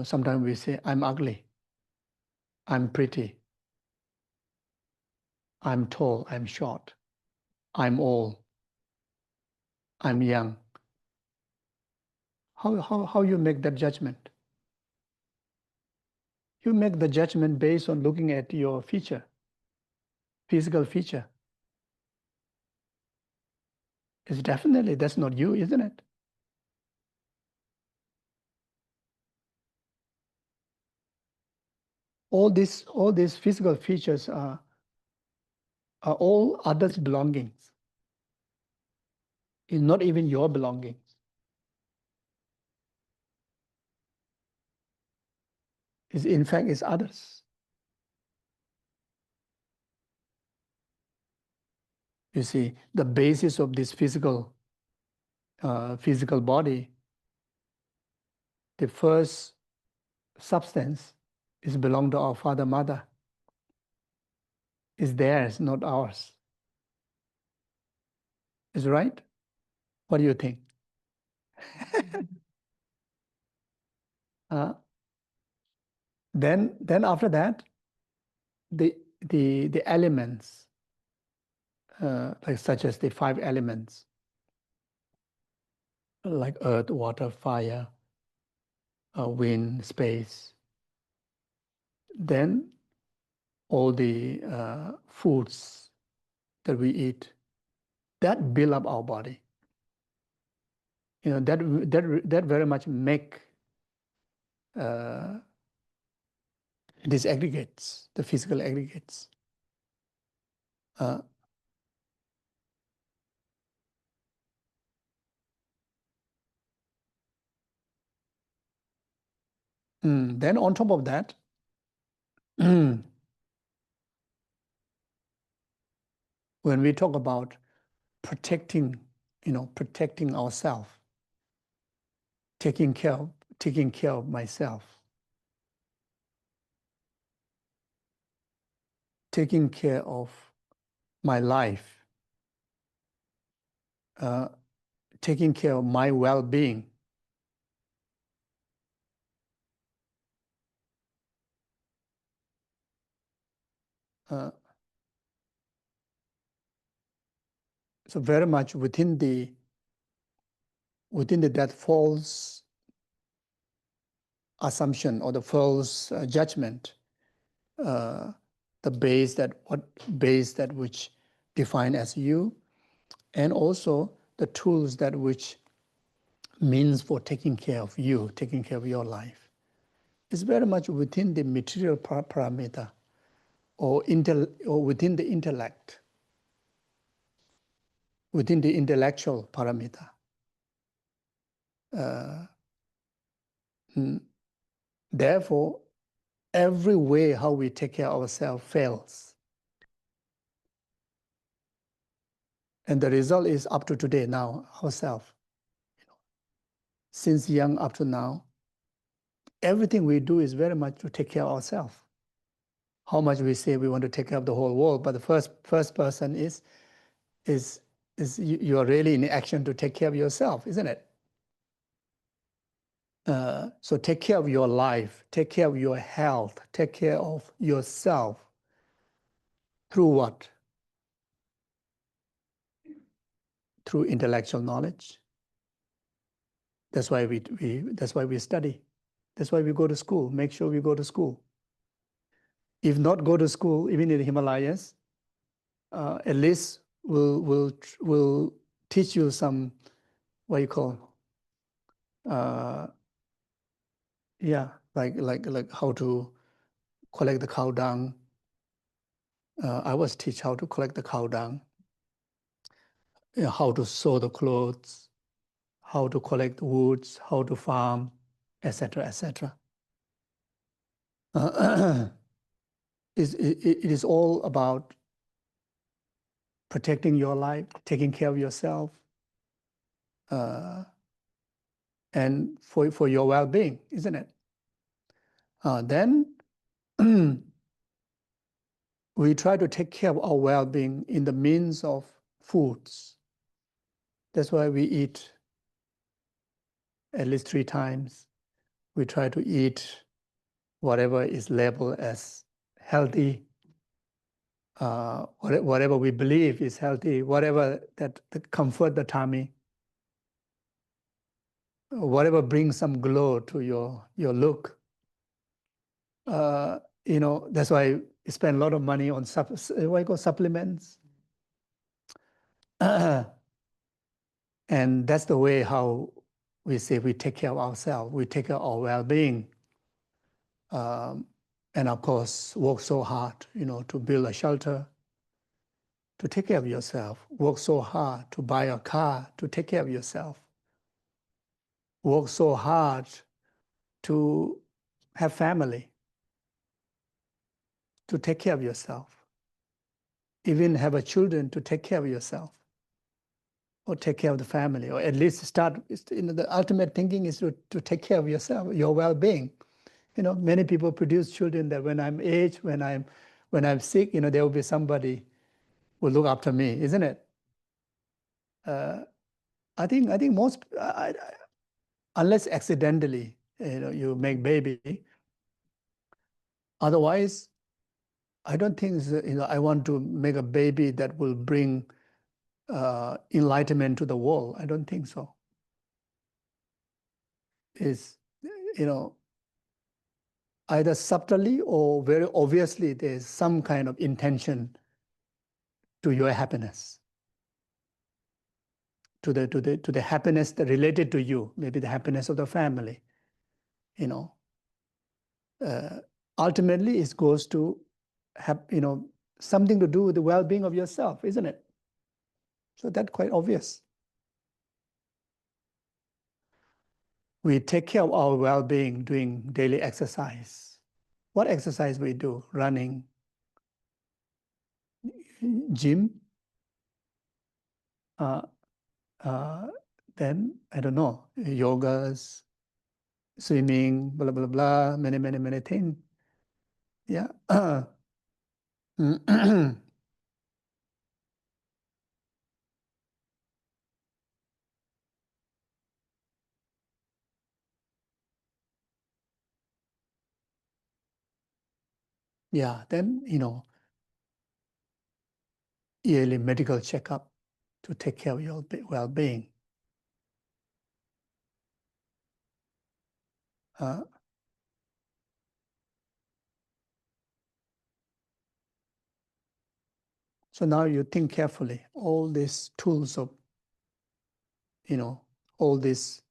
Sometimes we say, I'm ugly, I'm pretty, I'm tall, I'm short, I'm old, I'm young. How you make that judgment? You make the judgment based on looking at your physical feature. It's definitely, that's not you, isn't it? All these physical features are all others' belongings. It's not even your belongings. In fact, it's others. You see, the basis of this physical body, the first substance is belong to our father, mother. It's theirs, not ours. Is right? What do you think? Then after that, the elements, like such as the 5 elements, like earth, water, fire, wind, space. Then all the foods that we eat, that build up our body. That very much make these aggregates, the physical aggregates. Then on top of that, when we talk about protecting, protecting ourselves, taking care of myself, taking care of my life, taking care of my well-being. So very much within that false assumption or the false judgment, the base that which define as you, and also the tools that which means for taking care of you, taking care of your life, is very much within the material parameter or within the intellect, within the intellectual parameter. Therefore, every way how we take care of ourselves fails. And the result is up to today now, ourselves. Since young up to now, everything we do is very much to take care of ourselves. How much we say we want to take care of the whole world, but the first person is you are really in action to take care of yourself, isn't it? So take care of your life, take care of your health, take care of yourself. Through what? Through intellectual knowledge. That's why that's why we study. That's why we go to school. Make sure we go to school. If not go to school, even in the Himalayas, at least we'll teach you some, what you call, like how to collect the cow dung. I was teach how to collect the cow dung, how to sew the clothes, how to collect woods, how to farm, etc., etc. It is all about protecting your life, taking care of yourself, and for your well-being, isn't it? Then we try to take care of our well-being in the means of foods. That's why we eat at least 3 times. We try to eat whatever is labeled as healthy, whatever we believe is healthy, whatever that comfort the tummy, whatever brings some glow to your look. That's why we spend a lot of money on what you call supplements. And that's the way how we say we take care of ourselves, we take care of our well-being. And of course, work so hard, to build a shelter, to take care of yourself. Work so hard to buy a car, to take care of yourself. Work so hard to have family, to take care of yourself. Even have a children to take care of yourself, or take care of the family, or at least start, the ultimate thinking is to take care of yourself, your well-being. Many people produce children that when I'm aged, when I'm sick, there will be somebody who will look after me, isn't it? I think most, unless accidentally, you make baby, otherwise, I don't think I want to make a baby that will bring enlightenment to the world. I don't think so. Is either subtly or very obviously there's some kind of intention to your happiness, to the happiness that related to you, maybe the happiness of the family. Uh, Ultimately, it goes to have something to do with the well-being of yourself, isn't it? So that's quite obvious. We take care of our well-being doing daily exercise. What exercise we do? Running, gym, uh, then I don't know, yogas, swimming, blah blah blah, many things. Yeah. Yeah, then yearly medical checkup to take care of your well-being. So now you think carefully, all these tools of, all this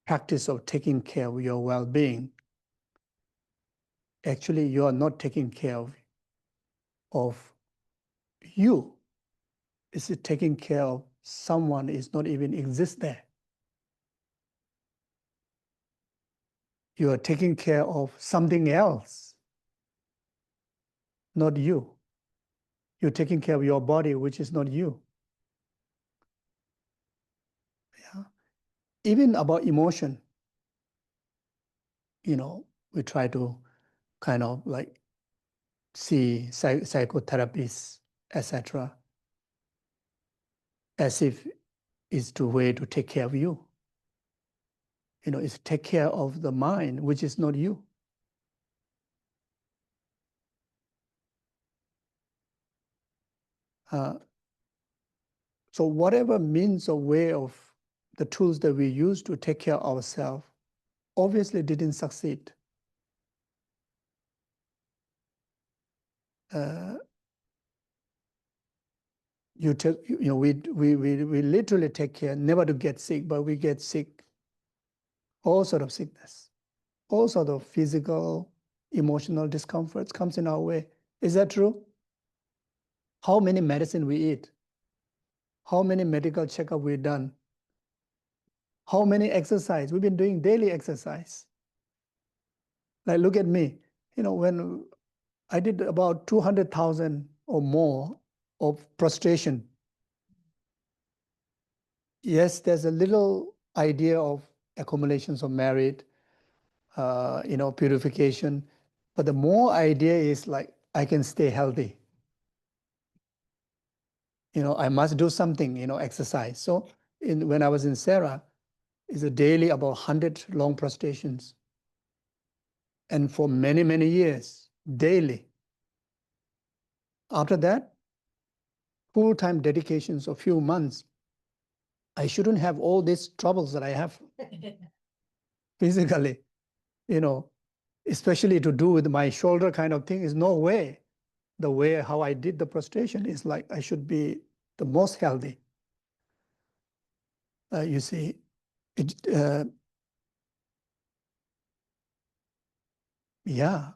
practice of taking care of your well-being, actually you are not taking care of you. It's taking care of someone is not even exist there. You are taking care of something else, not you. You're taking care of your body, which is not you. Yeah. Even about emotion, we try to kind of like see psychotherapists, etc., as if it's the way to take care of you. It's take care of the mind, which is not you. So whatever means or way of the tools that we use to take care of ourselves obviously didn't succeed. We literally take care never to get sick, but we get sick, all sort of sickness, all sort of physical, emotional discomforts comes in our way. Is that true? How many medicine we eat? How many medical checkup we've done? How many exercise? We've been doing daily exercise. Like, look at me. When I did about 200,000 or more of prostration. Yes, there's a little idea of accumulations of merit, purification. But the more idea is like, I can stay healthy. I must do something, exercise. So when I was in Sarah, it's a daily about 100 long prostrations. And for many, many years, daily. After that, full-time dedications of few months, I shouldn't have all these troubles that I have physically, especially to do with my shoulder kind of thing is no way. The way how I did the prostration is like I should be the most healthy. You see, yeah.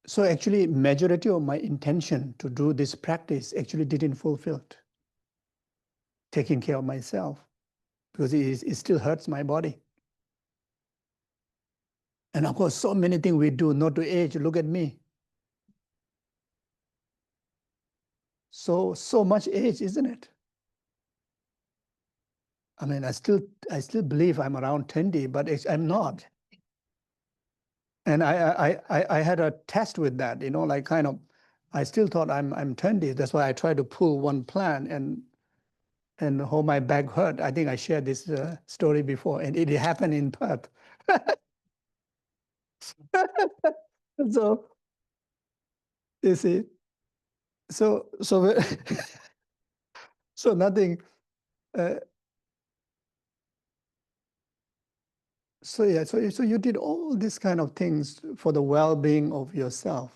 So actually, majority of my intention to do this practice actually didn't fulfill it. Taking care of myself, because it still hurts my body. And of course, so many things we do not to age. Look at me. So much age, isn't it? I mean, I still believe I'm around 20, but I'm not. And I had a test with that, like kind of, I still thought I'm 20. That's why I tried to pull one plan and how my back hurt. I think I shared this story before, and it happened in Perth. So you see, so so nothing. Uh, so yeah, so you did all these kind of things for the well-being of yourself.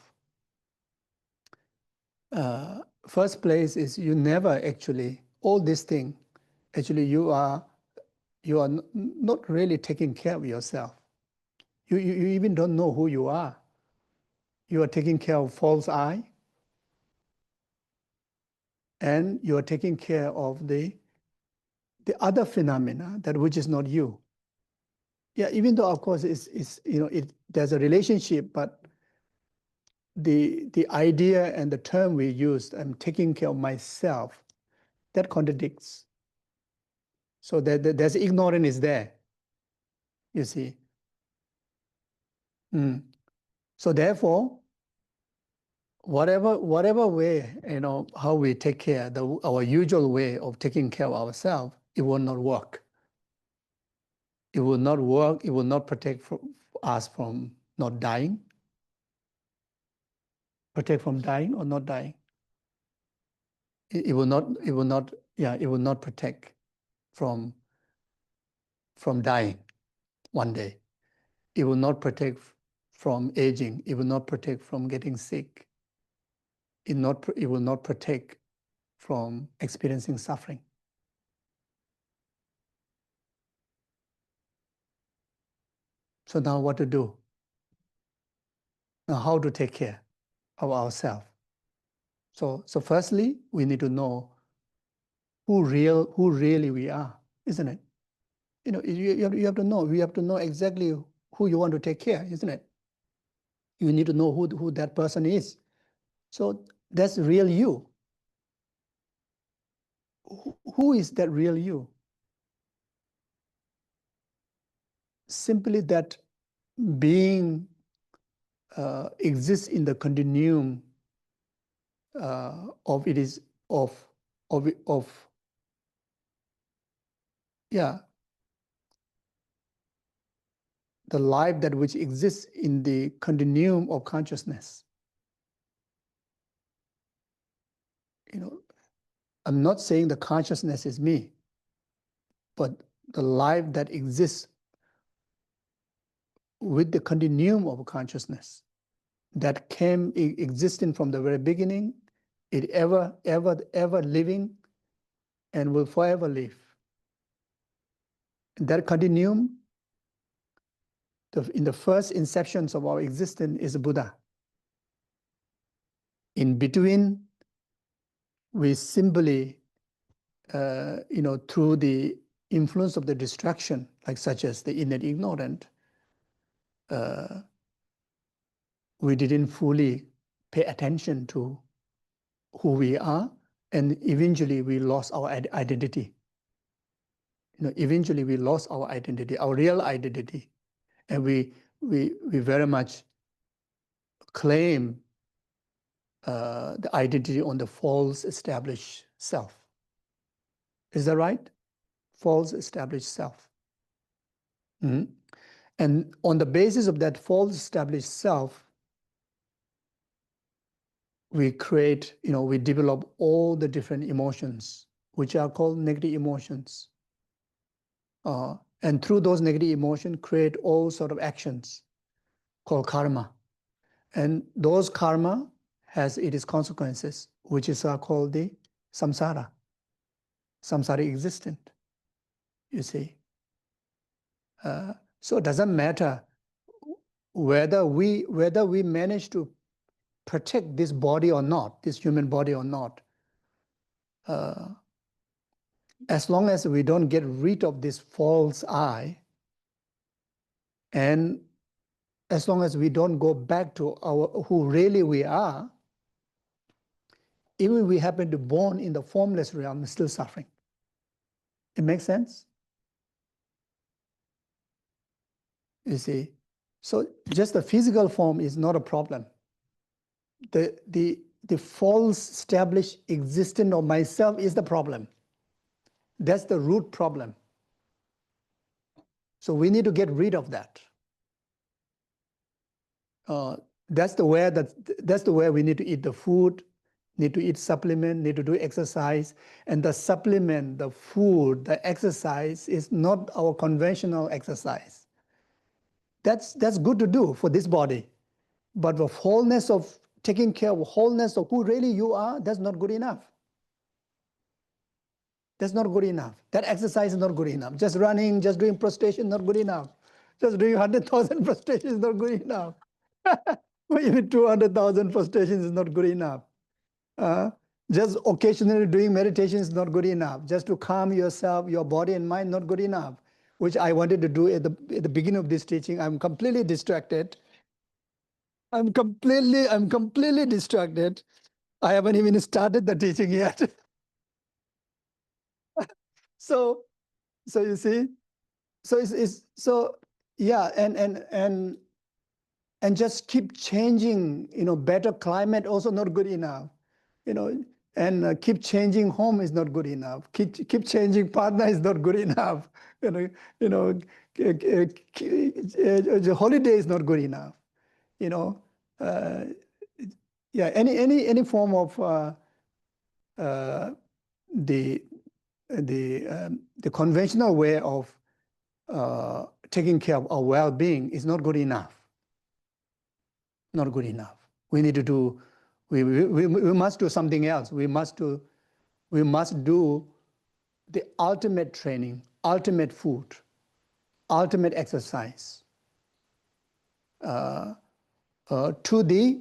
First place is you never actually all this thing. Actually, you are not really taking care of yourself. You even don't know who you are. You are taking care of false I, and you are taking care of the other phenomena that which is not you. Yeah, even though of course it's there's a relationship, but the idea and the term we used, I'm taking care of myself, that contradicts. So there's ignorance is there, you see. So therefore, whatever way, how we take care, our usual way of taking care of ourselves, it will not work. It will not work. It will not protect us from not dying. Protect from dying or not dying. It will not. It will not. Yeah. It will not protect from dying one day. It will not protect from aging. It will not protect from getting sick. It will not protect from experiencing suffering. So now what to do? Now how to take care of ourselves? So firstly, we need to know who really we are, isn't it? You have to know. We have to know exactly who you want to take care, isn't it? You need to know who that person is. So that's real you. Who is that real you? Simply that being exists in the continuum of it is of yeah, the life that which exists in the continuum of consciousness. I'm not saying the consciousness is me, but the life that exists with the continuum of consciousness that came existing from the very beginning, it ever living and will forever live. And that continuum, in the first inceptions of our existence, is Buddha. In between, we simply, through the influence of the distraction, like such as the innate ignorant, we didn't fully pay attention to who we are, and eventually we lost our identity. Eventually we lost our identity, our real identity, and we very much claim the identity on the false established self. Is that right? False established self. Mm-hmm. And on the basis of that false established self, we create, we develop all the different emotions, which are called negative emotions. And through those negative emotions, create all sort of actions called karma. And those karma has its consequences, which is called the samsara existent, you see. So it doesn't matter whether we manage to protect this body or not, this human body or not. As long as we don't get rid of this false I, and as long as we don't go back to who really we are, even if we happen to be born in the formless realm, we're still suffering. It makes sense? You see? So just the physical form is not a problem. The the false established existence of myself is the problem. That's the root problem. So we need to get rid of that. That's the way we need to eat the food, need to eat supplement, need to do exercise. And the supplement, the food, the exercise is not our conventional exercise. That's good to do for this body. But the wholeness of taking care of wholeness of who really you are, that's not good enough. That's not good enough. That exercise is not good enough. Just running, just doing prostration, not good enough. Just doing 100,000 prostrations is not good enough. Even 200,000 prostrations is not good enough. Just occasionally doing meditation is not good enough. Just to calm yourself, your body and mind, not good enough. Which I wanted to do at the beginning of this teaching. I'm completely distracted. I'm completely distracted. I haven't even started the teaching yet. So you see, yeah, and just keep changing. Better climate also not good enough. And keep changing home is not good enough. Keep changing partner is not good enough. The holiday is not good enough. Yeah, any form of the conventional way of taking care of our well-being is not good enough. Not good enough. We need to do. We must do something else. We must do the ultimate training, ultimate food, ultimate exercise to the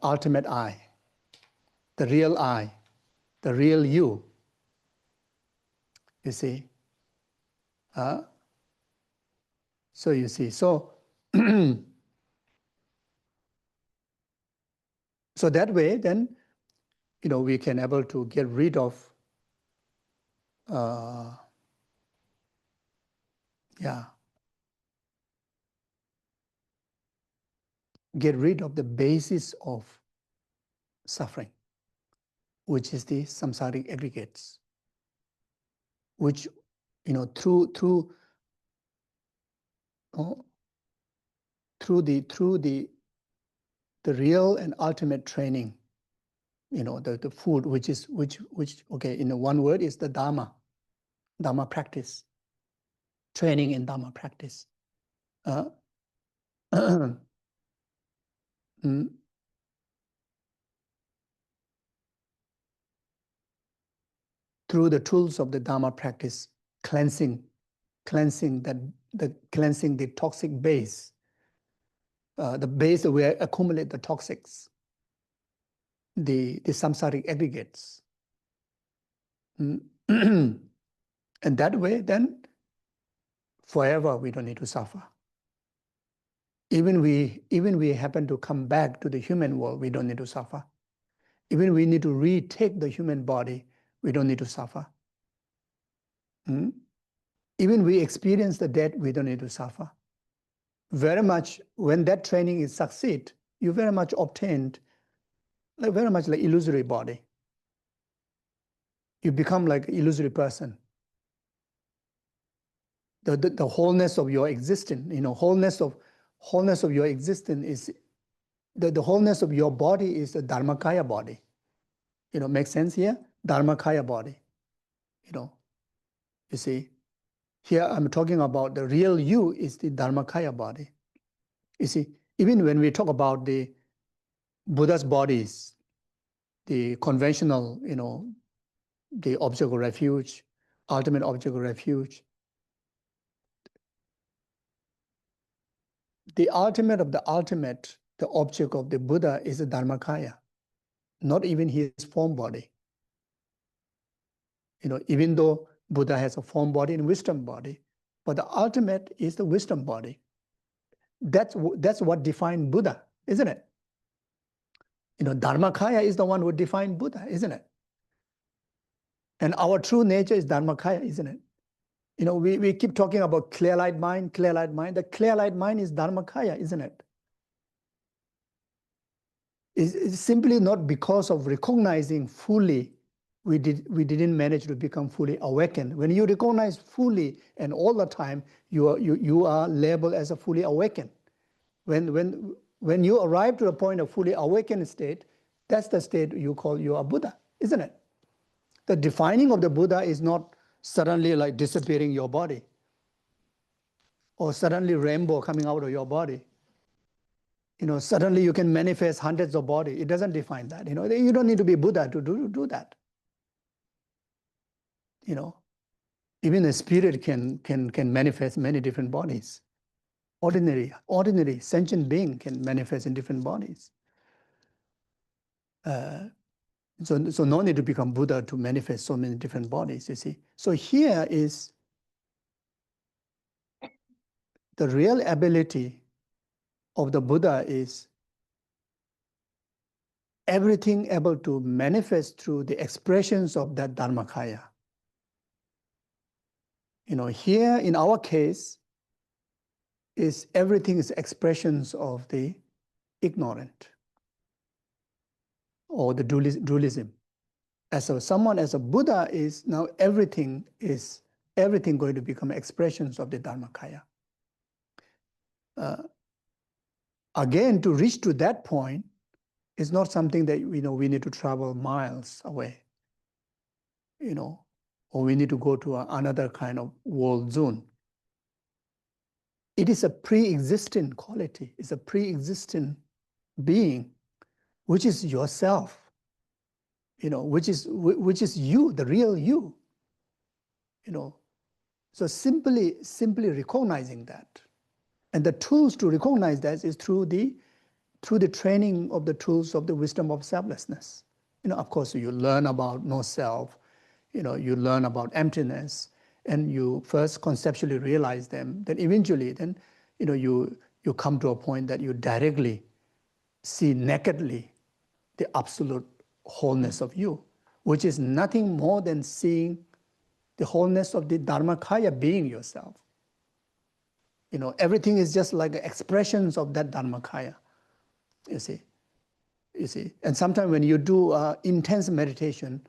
ultimate I, the real you. You see? So you see, so so that way, then, we can able to get rid of, get rid of the basis of suffering, which is the samsaric aggregates, which, through the real and ultimate training, the food, which okay, in one word is the Dharma practice, training in Dharma practice. Through the tools of the Dharma practice, cleansing the toxic base, the base where accumulate the toxics, the samsaric aggregates. And that way, then, forever we don't need to suffer. Even we happen to come back to the human world, we don't need to suffer. Even we need to retake the human body, we don't need to suffer. Even we experience the death, we don't need to suffer. Very much, when that training is succeed, you very much obtained very much like illusory body. You become like an illusory person. The wholeness of your existence, wholeness of your existence is the wholeness of your body is the Dharmakaya body. Makes sense here? Dharmakaya body. You see, here I'm talking about the real you is the Dharmakaya body. You see, even when we talk about the Buddha's bodies, the conventional, the object of refuge, ultimate object of refuge, the ultimate of the ultimate, the object of the Buddha is the Dharmakaya, not even his form body. Even though Buddha has a form body and wisdom body, but the ultimate is the wisdom body. That's what defines Buddha, isn't it? Dharmakaya is the one who defined Buddha, isn't it? And our true nature is Dharmakaya, isn't it? We keep talking about clear light mind. The clear light mind is Dharmakaya, isn't it? It's simply not because of recognizing fully we didn't manage to become fully awakened. When you recognize fully and all the time, you are labeled as a fully awakened. When you arrive to a point of fully awakened state, that's the state you call you are Buddha, isn't it? The defining of the Buddha is not suddenly like disappearing your body or suddenly rainbow coming out of your body. Suddenly you can manifest hundreds of bodies. It doesn't define that. You don't need to be Buddha to do that. Even a spirit can manifest many different bodies. Ordinary sentient being can manifest in different bodies. So no need to become Buddha to manifest so many different bodies, you see. So here is the real ability of the Buddha is everything able to manifest through the expressions of that Dharmakaya. Here in our case, is everything is expressions of the ignorant or the dualism. As a Buddha is now everything going to become expressions of the Dharmakaya. Again, to reach to that point is not something that we need to travel miles away, or we need to go to another kind of world zone. It is a pre-existent quality. It's a pre-existent being, which is yourself, which is you, the real you. So simply recognizing that, and the tools to recognize that is through the training of the tools of the wisdom of selflessness. Of course, you learn about no self. You learn about emptiness, and you first conceptually realize them. Then eventually, you come to a point that you directly see nakedly the absolute wholeness of you, which is nothing more than seeing the wholeness of the Dharmakaya being yourself. Everything is just like expressions of that Dharmakaya, you see. And sometimes when you do intense meditation,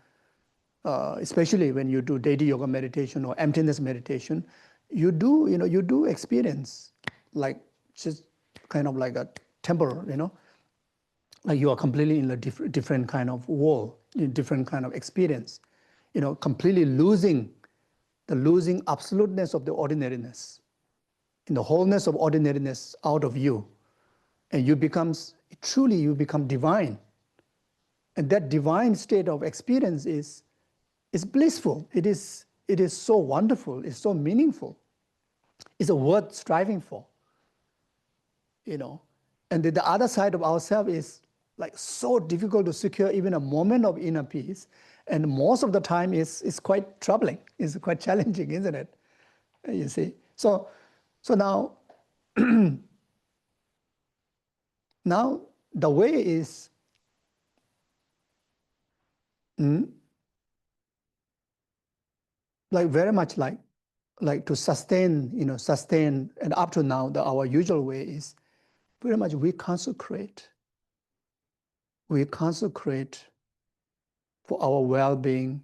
especially when you do deity yoga meditation or emptiness meditation, you do experience like just kind of like a temporal, like you are completely in a different kind of world, in different kind of experience, completely losing absoluteness of the ordinariness, in the wholeness of ordinariness out of you, and you become divine, and that divine state of experience is blissful. It is so wonderful. It's so meaningful. It's worth striving for. And the other side of ourselves is like so difficult to secure even a moment of inner peace, and most of the time is quite troubling. It's quite challenging, isn't it? You see. So now, now the way is. Like very much like to sustain, and up to now, our usual way is very much we consecrate for our well-being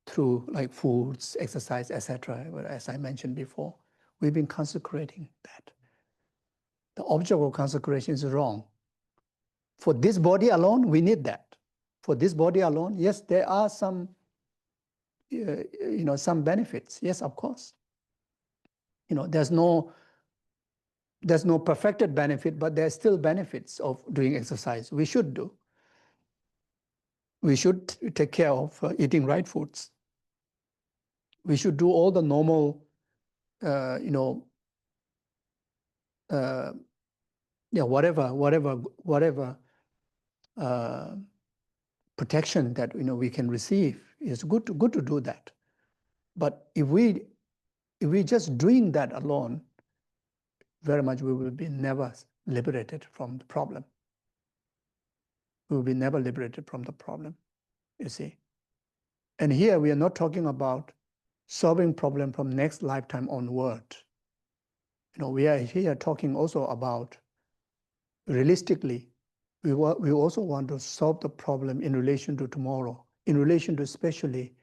through like foods, exercise, etc. As I mentioned before, we've been consecrating that. The object of consecration is wrong. For this body alone, we need that. For this body alone, yes, there are some some benefits. Yes, of course. There's no perfected benefit, but there's still benefits of doing exercise. We should do. We should take care of eating right foods. We should do all the normal, whatever protection that we can receive. It's good to do that. But if we just doing that alone, very much we will be never liberated from the problem. We will be never liberated from the problem, you see. And here we are not talking about solving problem from next lifetime onward. We are here talking also about realistically we also want to solve the problem in relation to tomorrow, in relation to especially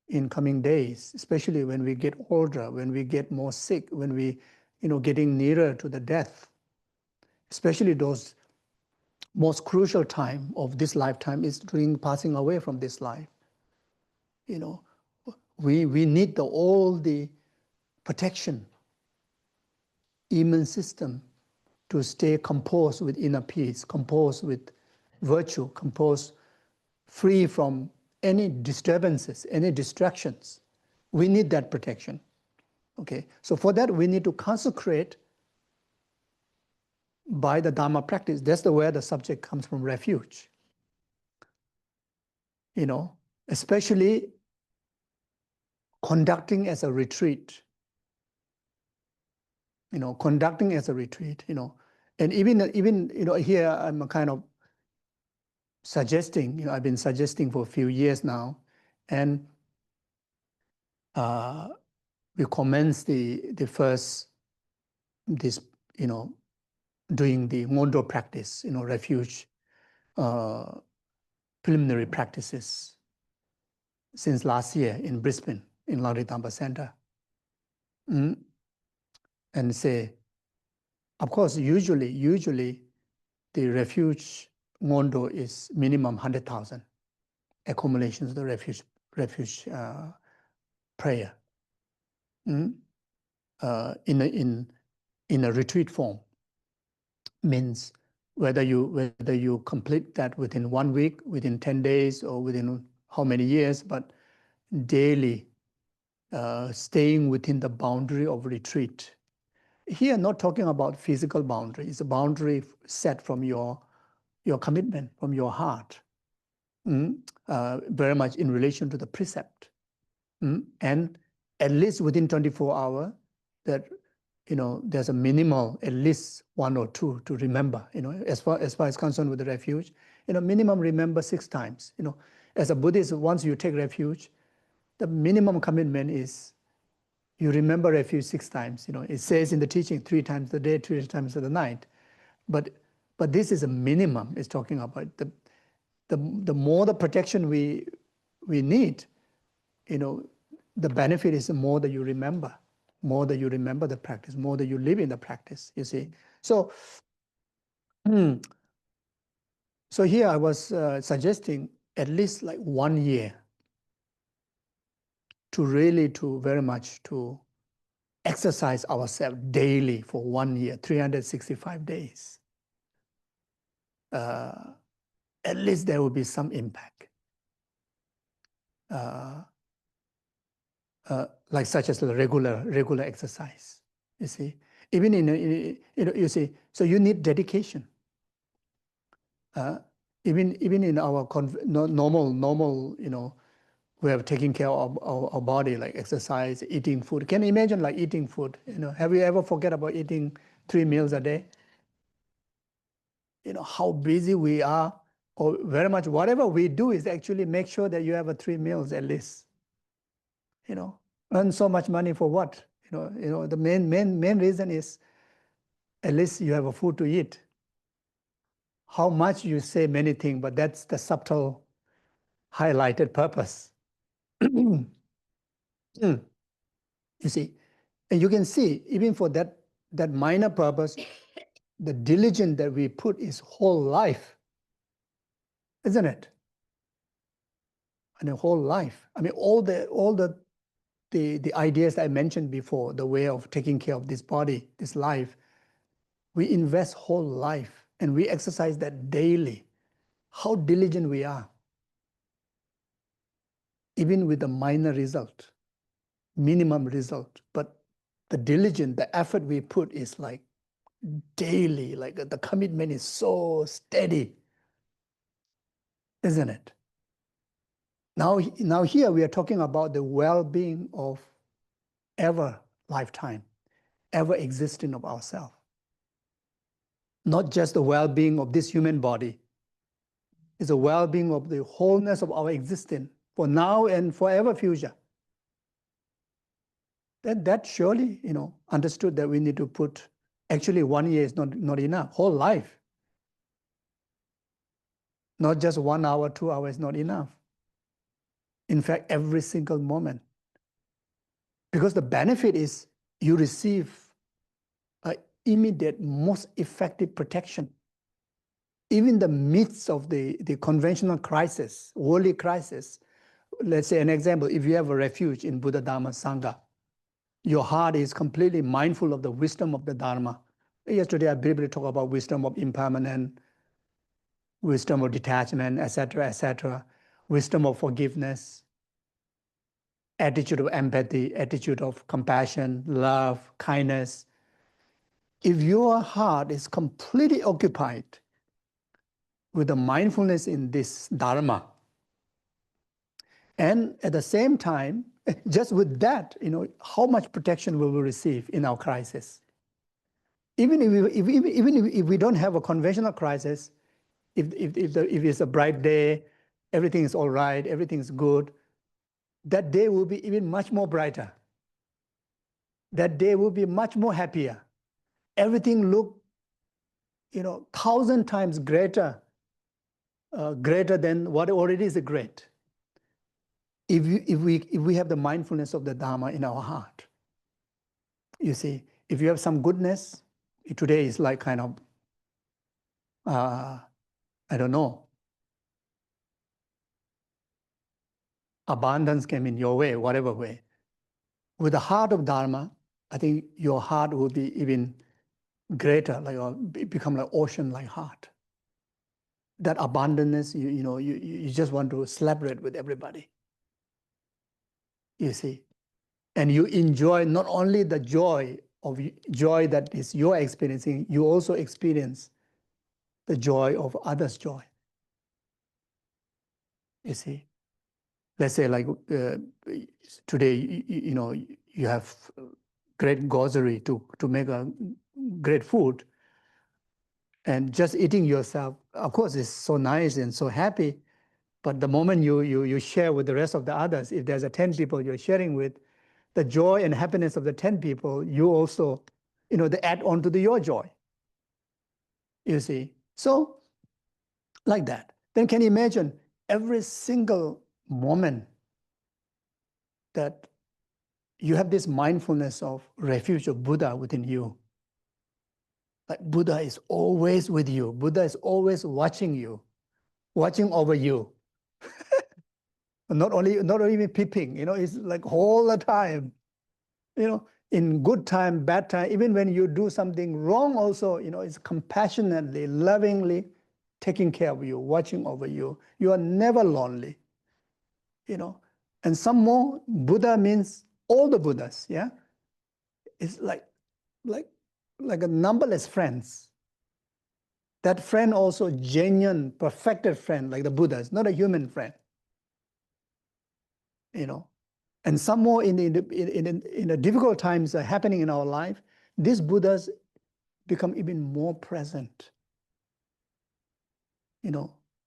in coming days, especially when we get older, when we get more sick, when we, getting nearer to the death, especially those most crucial time of this lifetime is during passing away from this life. We need all the protection, immune system to stay composed with inner peace, composed with virtue, composed free from any disturbances, any distractions. We need that protection. Okay, so for that we need to consecrate by the Dharma practice. That's where the subject comes from, refuge. Especially conducting as a retreat. Conducting as a retreat. And even here I'm kind of suggesting. I've been suggesting for a few years now, and we commenced the first doing the Ngondro practice, refuge preliminary practices since last year in Brisbane, in Laritamba Center. And say, of course, usually the refuge Ngondro is minimum 100,000 accumulations of the refuge prayer in a retreat form. Means whether you complete that within 1 week, within 10 days, or within how many years, but daily staying within the boundary of retreat. Here, not talking about physical boundary. It's a boundary set from your commitment, from your heart, very much in relation to the precept. And at least within 24 hours, that there's a minimal, at least 1 or 2 to remember. As far as concerned with the refuge, minimum remember 6 times. As a Buddhist, once you take refuge, the minimum commitment is you remember refuge 6 times. It says in the teaching 3 times a day, 3 times a night. But this is a minimum. It's talking about the more the protection we need, the benefit is the more that you remember. More that you remember the practice, more that you live in the practice, you see. So, so here I was suggesting at least like 1 year to very much to exercise ourselves daily for 1 year, 365 days. At least there will be some impact. Like such as the regular exercise, you see. Even you see, so you need dedication. Even in our normal, we have taken care of our body, like exercise, eating food. Can you imagine like eating food? Have you ever forget about eating 3 meals a day? How busy we are, or very much whatever we do is actually make sure that you have 3 meals at least. Earn so much money for what? The main reason is at least you have a food to eat. How much you say many things, but that's the subtle, highlighted purpose. You see, and you can see even for that minor purpose, the diligence that we put is whole life, isn't it? And a whole life. I mean, all the ideas I mentioned before, the way of taking care of this body, this life, we invest whole life and we exercise that daily. How diligent we are, even with a minor result, minimum result, but the diligence, the effort we put is like daily, like the commitment is so steady, isn't it? Now here we are talking about the well-being of ever lifetime, ever existing of ourselves. Not just the well-being of this human body, it's the well-being of the wholeness of our existence for now and forever future. That surely, understood that we need to put, actually 1 year is not enough, whole life. Not just 1 hour, 2 hours is not enough. In fact, every single moment. Because the benefit is you receive an immediate, most effective protection. Even in the midst of the conventional crisis, worldly crisis. Let's say an example, if you have a refuge in Buddha, Dharma, Sangha, your heart is completely mindful of the wisdom of the Dharma. Yesterday, I briefly talked about wisdom of impermanence, wisdom of detachment, etc., wisdom of forgiveness, attitude of empathy, attitude of compassion, love, kindness. If your heart is completely occupied with the mindfulness in this Dharma, and at the same time, just with that, how much protection will we receive in our crisis? Even if we don't have a conventional crisis, if it's a bright day, everything is all right, everything is good, that day will be even much more brighter. That day will be much more happier. Everything look, 1,000 times greater than what already is great. If we have the mindfulness of the Dharma in our heart, you see, if you have some goodness, today is like kind of, I don't know, abundance came in your way, whatever way. With the heart of Dharma, I think your heart will be even greater, become like ocean-like heart. That abundance, you just want to celebrate with everybody. You see, and you enjoy not only the joy that is you're experiencing, you also experience the joy of others' joy. You see, let's say like today, you have great grocery to make a great food, and just eating yourself, of course, is so nice and so happy. But the moment you share with the rest of the others, if there's 10 people you're sharing with, the joy and happiness of the 10 people, you also, they add on to your joy. You see? So, like that. Then can you imagine every single moment that you have this mindfulness of refuge of Buddha within you? Like Buddha is always with you. Buddha is always watching you, watching over you. Not only peeping, it's like all the time. In good time, bad time, even when you do something wrong also, it's compassionately, lovingly taking care of you, watching over you. You are never lonely, And some more, Buddha means all the Buddhas, yeah? It's like a numberless friends. That friend also genuine, perfected friend, like the Buddhas, not a human friend, And some more in the difficult times happening in our life, these Buddhas become even more present,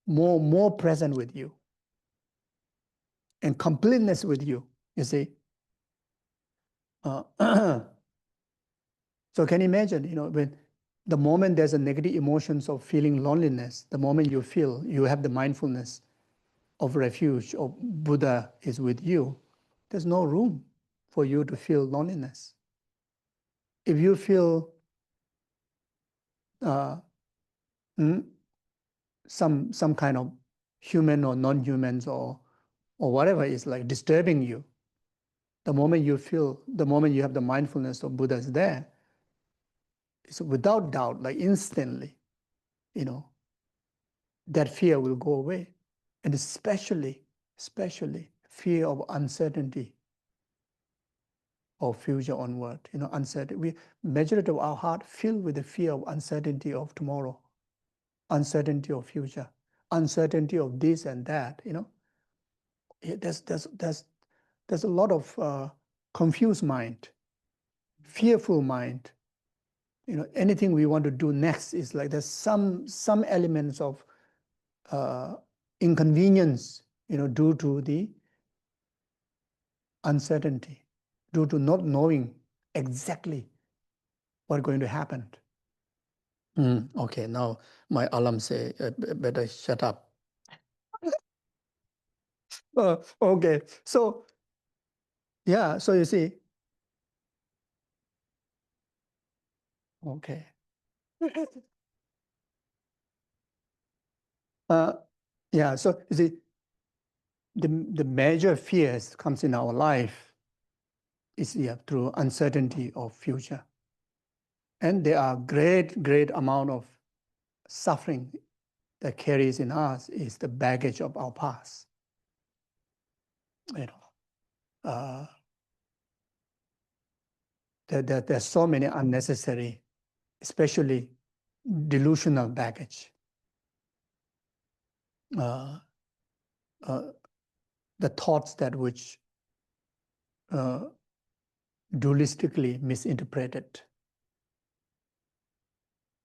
more present with you, and completeness with you. You see. So can you imagine, when the moment there's a negative emotions of feeling loneliness, the moment you feel you have the mindfulness of refuge, of Buddha is with you, there's no room for you to feel loneliness. If you feel some kind of human or non-humans or whatever is like disturbing you, the moment you have the mindfulness of Buddha is there, it's without doubt, like instantly, that fear will go away. And especially fear of uncertainty of future onward, uncertainty. Majority of our heart filled with the fear of uncertainty of tomorrow, uncertainty of future, uncertainty of this and that, There's a lot of confused mind, fearful mind. Anything we want to do next is like there's some elements of inconvenience, due to the uncertainty, due to not knowing exactly what's going to happen. Okay, now my alarm say better shut up. Okay, so yeah, so you see, okay. Yeah, so you see, the major fears comes in our life is through uncertainty of future. And there are great amount of suffering that carries in us is the baggage of our past. You know, there's so many unnecessary, especially delusional baggage. The thoughts that which dualistically misinterpreted.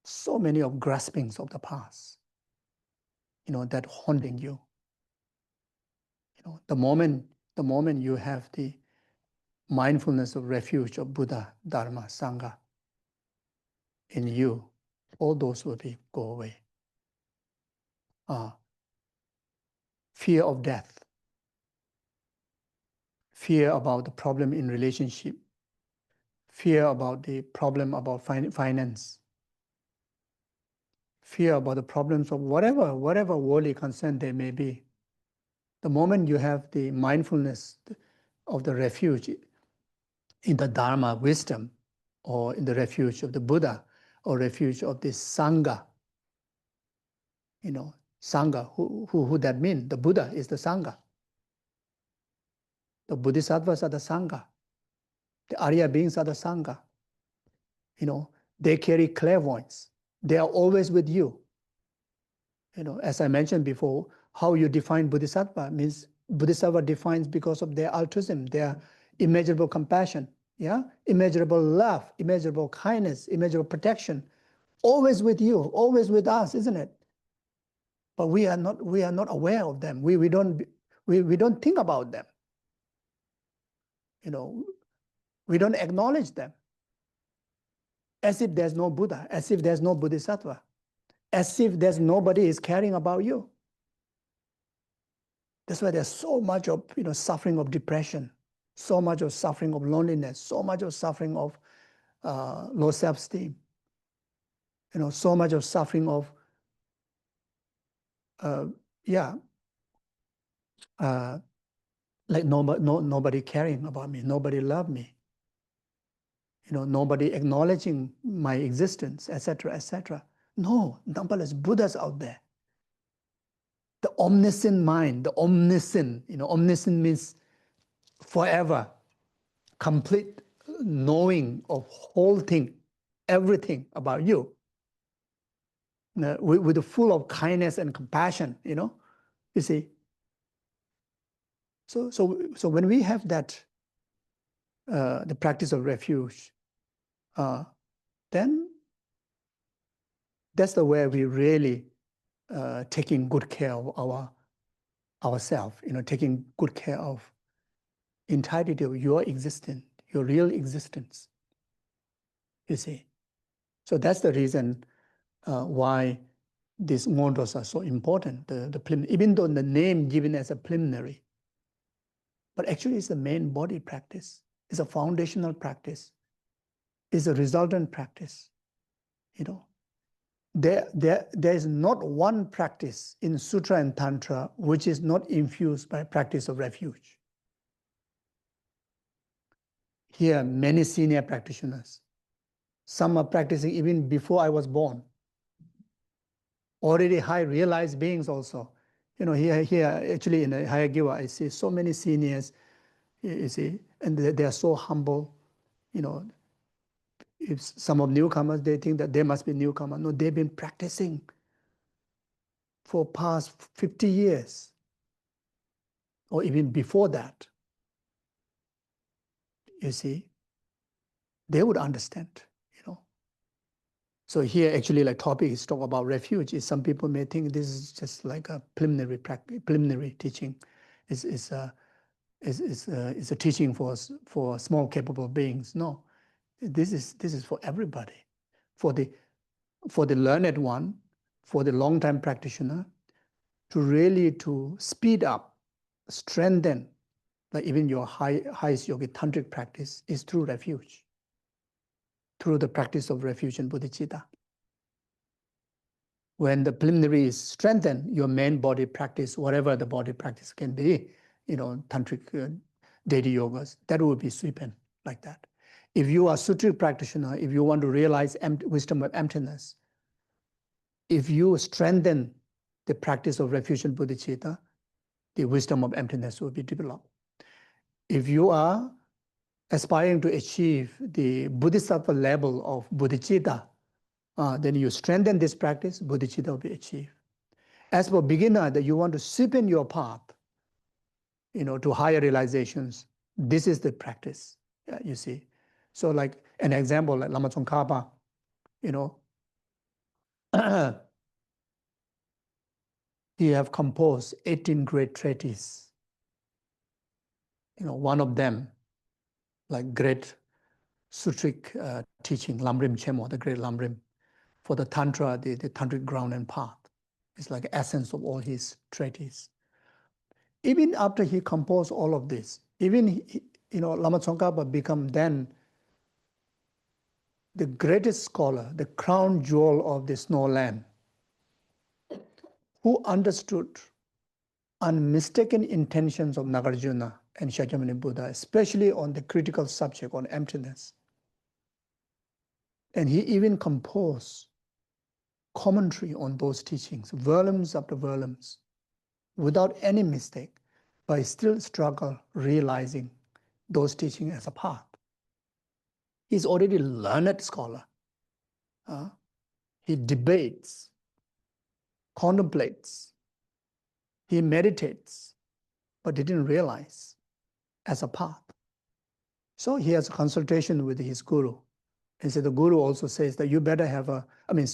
So many of graspings of the past, that haunting you. The moment you have the mindfulness of refuge of Buddha, Dharma, Sangha in you, all those will go away. Fear of death, fear about the problem in relationship, fear about the problem about finance, fear about the problems of whatever worldly concern there may be. The moment you have the mindfulness of the refuge in the Dharma wisdom, or in the refuge of the Buddha, or refuge of the Sangha, Sangha, who that mean? The Buddha is the Sangha. The Bodhisattvas are the Sangha. The Arya beings are the Sangha. They carry clairvoyance. They are always with you. As I mentioned before, how you define Bodhisattva means Bodhisattva defines because of their altruism, their immeasurable compassion, immeasurable love, immeasurable kindness, immeasurable protection, always with you, always with us, isn't it? But we are not aware of them. We don't think about them. We don't acknowledge them. As if there's no Buddha, as if there's no Bodhisattva, as if there's nobody is caring about you. That's why there's so much of suffering of depression, so much of suffering of loneliness, so much of suffering of low self-esteem, so much of suffering of like nobody caring about me, nobody love me, nobody acknowledging my existence, etc., etc. No, numberless Buddhas out there. The omniscient mind, the omniscient, omniscient means forever, complete knowing of whole thing, everything about you, with full of kindness and compassion, you see. So when we have that, the practice of refuge, then that's the way we really taking good care of ourselves, taking good care of entirety of your existence, your real existence, you see. So that's the reason why these Ngondros are so important, even though the name given as a preliminary, but actually it's the main body practice, it's a foundational practice, it's a resultant practice, There is not one practice in Sutra and Tantra which is not infused by practice of refuge. Here, many senior practitioners, some are practicing even before I was born. Already high realized beings also. Here actually in the Hayagiwa, I see so many seniors, you see, and they are so humble. If some of newcomers, they think that they must be newcomers. No, they've been practicing for past 50 years, or even before that. You see, they would understand, So here actually like topic is talk about refuge. Some people may think this is just like a preliminary teaching. It's a teaching for small capable beings. No, this is for everybody, for the learned one, for the long-time practitioner, to really to speed up strengthen, like even your highest yogic tantric practice is through refuge, through the practice of refuge and bodhicitta. When the preliminary is strengthened, your main body practice, whatever the body practice can be, tantric deity yogas, that will be sweeping like that. If you are a sutric practitioner, if you want to realize wisdom of emptiness, if you strengthen the practice of refuge and bodhicitta, the wisdom of emptiness will be developed. If you are aspiring to achieve the bodhisattva level of bodhicitta, then you strengthen this practice, bodhicitta will be achieved. As for beginner, that you want to sweeten your path, to higher realizations, this is the practice, you see. So like an example, like Lama Tsongkhapa, he have composed 18 great treatises. One of them, like great sutric teaching, Lamrim Chemo, the great Lamrim, for the Tantra, the Tantric ground and path. It's like essence of all his treatises. Even after he composed all of this, even, Lama Tsongkhapa become then the greatest scholar, the crown jewel of the snow land, who understood unmistaken intentions of Nagarjuna and Shakyamuni Buddha, especially on the critical subject on emptiness. And he even composed commentary on those teachings, volumes after volumes, without any mistake, but he still struggle realizing those teachings as a path. He's already a learned scholar. He debates, contemplates, he meditates, but didn't realize as a path. So he has a consultation with his guru. And so the guru also says that you better have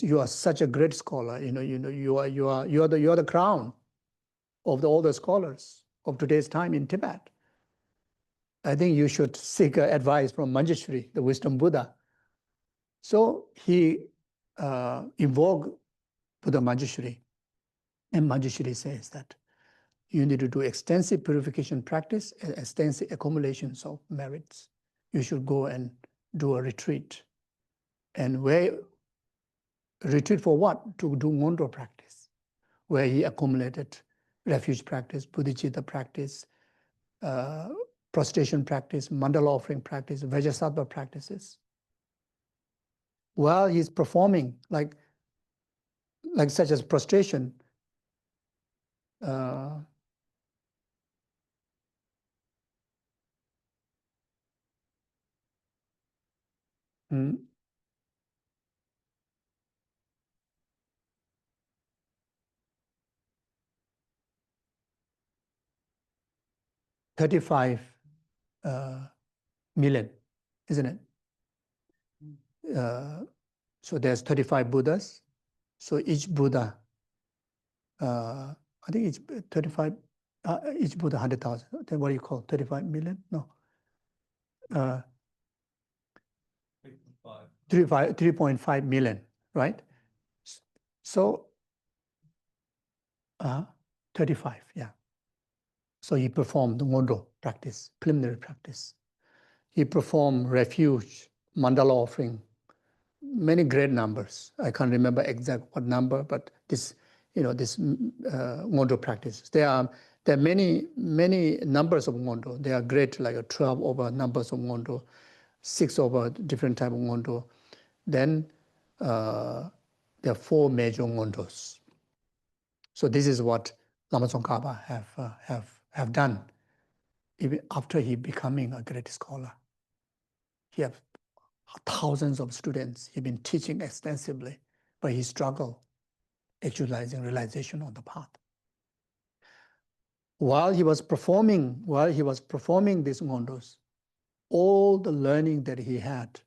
you are such a great scholar, you are the crown of all the scholars of today's time in Tibet. I think you should seek advice from Manjushri, the wisdom Buddha. So he invoked Buddha Manjushri, and Manjushri says that you need to do extensive purification practice and extensive accumulations of merits. You should go and do a retreat. And retreat for what? To do Ngondro practice, where he accumulated refuge practice, bodhicitta practice, prostration practice, mandala offering practice, Vajrasattva practices. While he's performing, like such as prostration, 35 million, isn't it? So there's 35 Buddhas. So each Buddha, I think it's 35, each Buddha 100,000. Then what do you call 35 million? No. 3.5 million, right? So 35, yeah. So he performed the Ngondro practice, preliminary practice. He performed refuge, mandala offering, many great numbers. I can't remember exact what number, but this Ngondro practices. There are many numbers of Ngondro. They are great, like 12 over numbers of Ngondro, 6 over different type of Ngondro. Then there are 4 major Ngondros. So this is what Lama Tsongkhapa have done. Even after he becoming a great scholar, he have thousands of students. He's been teaching extensively, but he struggled actualizing realization on the path. While he was performing these Ngondros, all the learning that he had,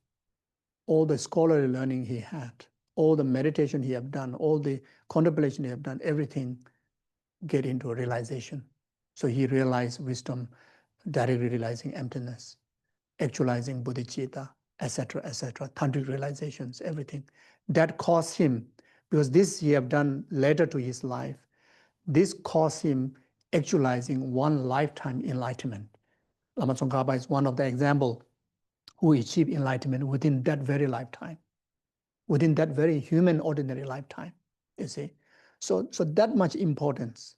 all the scholarly learning he had, all the meditation he have done, all the contemplation he have done, everything get into a realization. So he realized wisdom, directly realizing emptiness, actualizing bodhicitta, etc., tantric realizations, everything. That caused him, because this he have done later to his life, this caused him actualizing one lifetime enlightenment. Lama Tsongkhapa is one of the examples who achieved enlightenment within that very lifetime, within that very human ordinary lifetime, you see. So that much importance,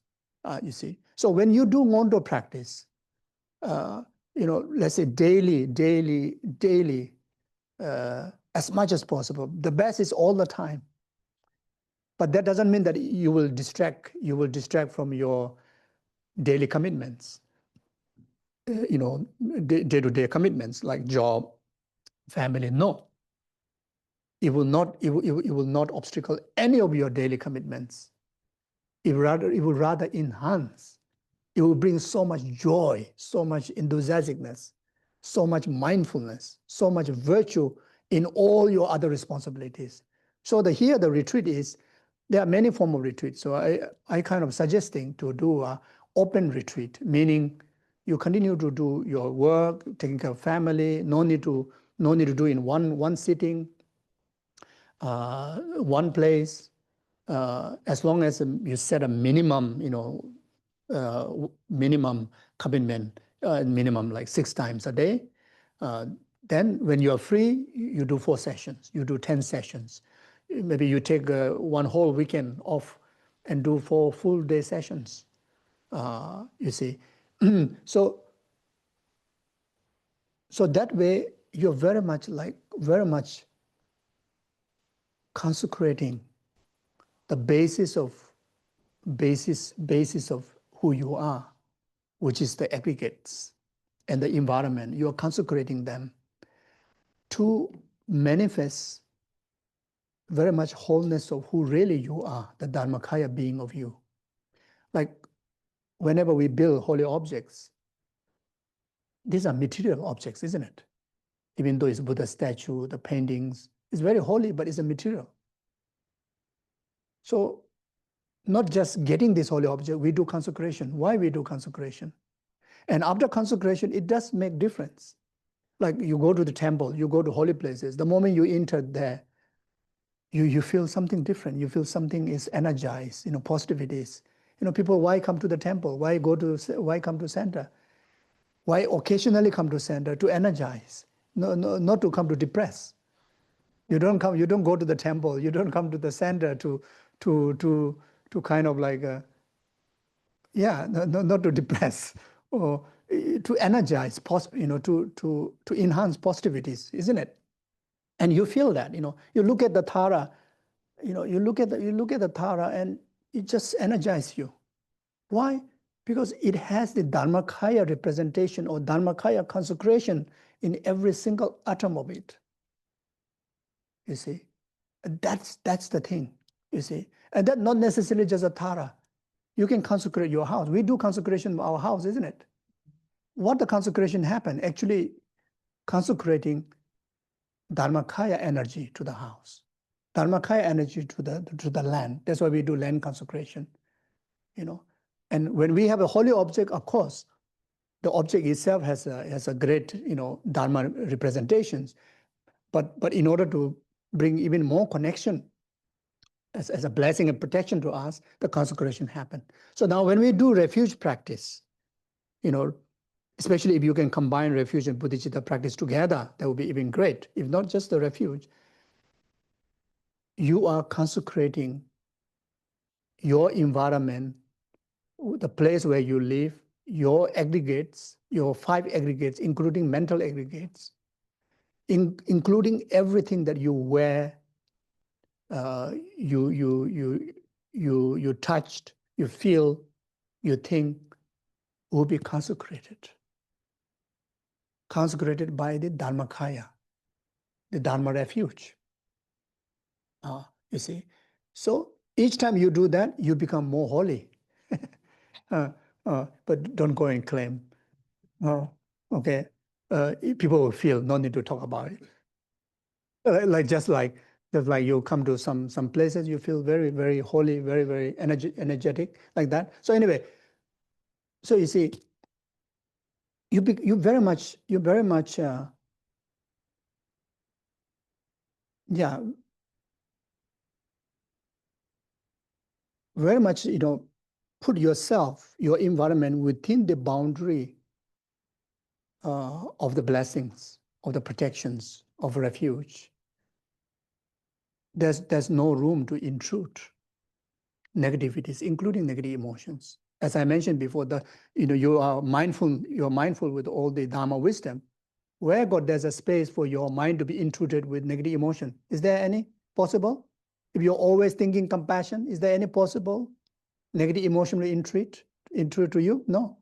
you see. So when you do Ngondro practice, let's say daily, as much as possible. The best is all the time. But that doesn't mean that you will distract from your daily commitments, day-to-day commitments like job, family. No. It will not obstacle any of your daily commitments. It will rather enhance. It will bring so much joy, so much enthusiasticness, so much mindfulness, so much virtue in all your other responsibilities. So here the retreat is, there are many forms of retreat. So I kind of suggesting to do an open retreat, meaning you continue to do your work, taking care of family, no need to do in one sitting, one place, as long as you set a minimum, minimum commitment, minimum like 6 times a day. Then when you are free, you do 4 sessions, you do 10 sessions. Maybe you take one whole weekend off and do 4 full day sessions, you see. So that way you're very much consecrating the basis of who you are, which is the aggregates and the environment. You are consecrating them to manifest very much wholeness of who really you are, the Dharmakaya being of you. Like whenever we build holy objects, these are material objects, isn't it? Even though it's Buddha statue, the paintings, it's very holy, but it's a material. So not just getting this holy object, we do consecration. Why we do consecration? And after consecration, it does make difference. Like you go to the temple, you go to holy places, the moment you enter there, you feel something different. You feel something is energized, positivities. People, why come to the temple? Why come to center? Why occasionally come to center? To energize, not to come to depress. You don't go to the temple, you don't come to the center to kind of like, not to depress, or to energize, to enhance positivities, isn't it? And you feel that, you look at the Tara, you look at the Tara and it just energizes you. Why? Because it has the Dharmakaya representation or Dharmakaya consecration in every single atom of it. You see, that's the thing. You see, and that not necessarily just a Tara. You can consecrate your house. We do consecration of our house, isn't it? What the consecration happen? Actually, consecrating Dharmakaya energy to the house, Dharmakaya energy to the land. That's why we do land consecration. And when we have a holy object, of course, the object itself has a great Dharma representations. But in order to bring even more connection as a blessing and protection to us, the consecration happened. So now when we do refuge practice, especially if you can combine refuge and bodhicitta practice together, that would be even great. If not just the refuge, you are consecrating your environment, the place where you live, your aggregates, your 5 aggregates, including mental aggregates, including everything that you wear, you touched, you feel, you think, will be consecrated by the Dharmakaya, the Dharma refuge. You see, so each time you do that, you become more holy. But don't go and claim. Okay, people will feel no need to talk about it. Just like you come to some places, you feel very, very holy, very, very energetic, like that. So anyway, so you see, you very much, very much put yourself, your environment within the boundary of the blessings, of the protections, of refuge, there's no room to intrude negativities, including negative emotions. As I mentioned before, you are mindful with all the Dharma wisdom. Where God there's a space for your mind to be intruded with negative emotion? Is there any possible? If you're always thinking compassion, is there any possible negative emotion will intrude to you? No.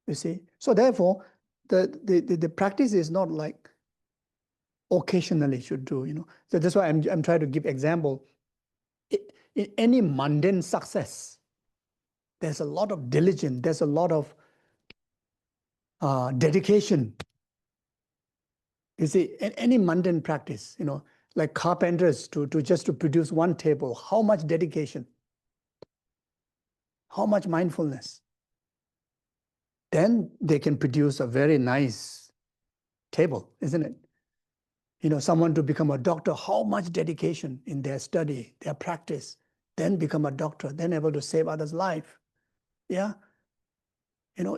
You see. So therefore, the practice is not like occasionally should do. So that's why I'm trying to give example. In any mundane success, there's a lot of diligence. There's a lot of dedication. You see, in any mundane practice, like carpenters to produce one table, how much dedication, how much mindfulness. Then they can produce a very nice table, isn't it? Someone to become a doctor, how much dedication in their study, their practice, then become a doctor, then able to save others' life. Yeah.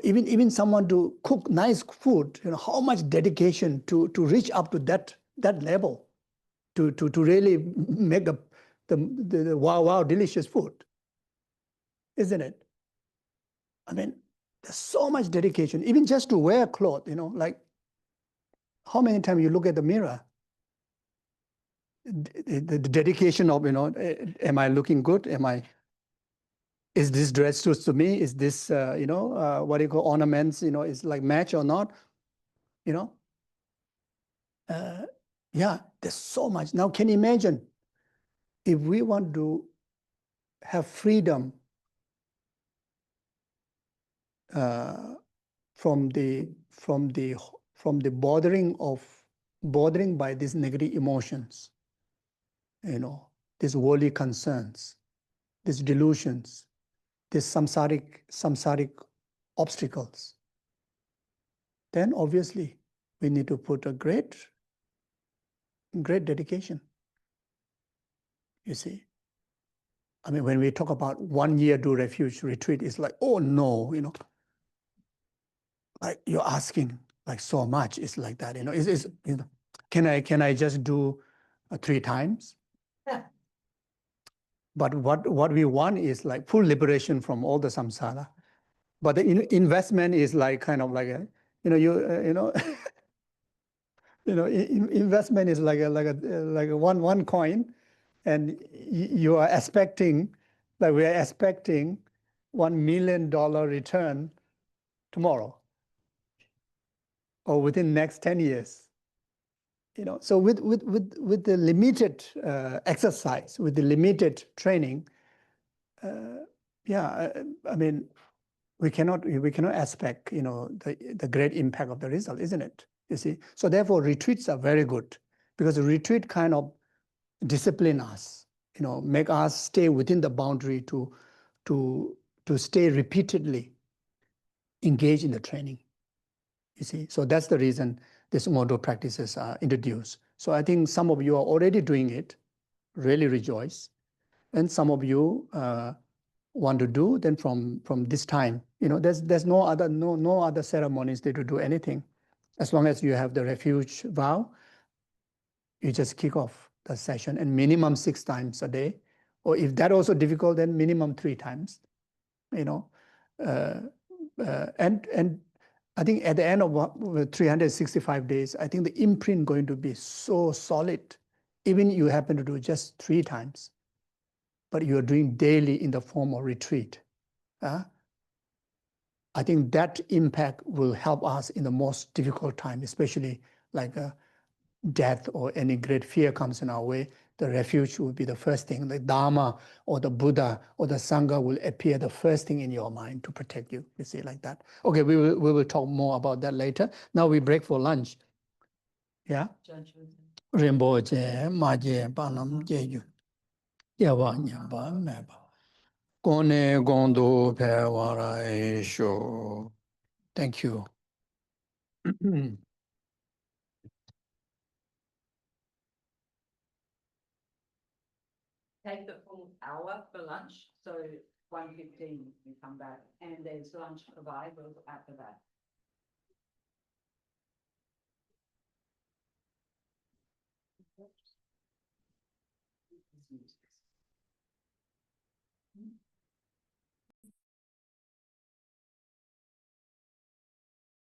Even someone to cook nice food, how much dedication to reach up to that level, to really make the wow delicious food, isn't it? I mean, there's so much dedication, even just to wear clothes. Like how many times you look at the mirror, the dedication of am I looking good? Is this dress suits to me? Is this what do you call ornaments? Is like match or not? Yeah, there's so much. Now, can you imagine if we want to have freedom from the bothering by these negative emotions, these worldly concerns, these delusions, these samsaric obstacles, then obviously we need to put a great dedication. You see, I mean, when we talk about 1 year do refuge retreat, it's like, oh no, like you're asking like so much. It's like that, can I just do 3 times? But what we want is like full liberation from all the samsara. But the investment is like kind of like investment is like a one coin, and you are expecting, like we are expecting $1 million return tomorrow or within next 10 years. So with the limited exercise, with the limited training, I mean, we cannot expect the great impact of the result, isn't it? You see, so therefore retreats are very good, because the retreat kind of discipline us, make us stay within the boundary to stay repeatedly engaged in the training. You see, so that's the reason these Ngondro practices are introduced. So I think some of you are already doing it, really rejoice, and some of you want to do, then from this time, there's no other ceremonies there to do anything. As long as you have the refuge vow, you just kick off the session, and minimum 6 times a day, or if that also difficult, then minimum 3 times. And I think at the end of 365 days, I think the imprint going to be so solid. Even you happen to do just 3 times, but you are doing daily in the form of retreat. I think that impact will help us in the most difficult time, especially like death or any great fear comes in our way. The refuge will be the first thing. The Dharma or the Buddha or the Sangha will appear the first thing in your mind to protect you. You see, like that. Okay, we will talk more about that later. Now we break for lunch. Yeah. Rinpoche, Maje, Panam, Jeju. Yawa Nyamba, Meba. Kone Ngondro Pewara Esho. Thank you. Take the full hour for lunch. So 1:15, we come back, and there's lunch provided after that.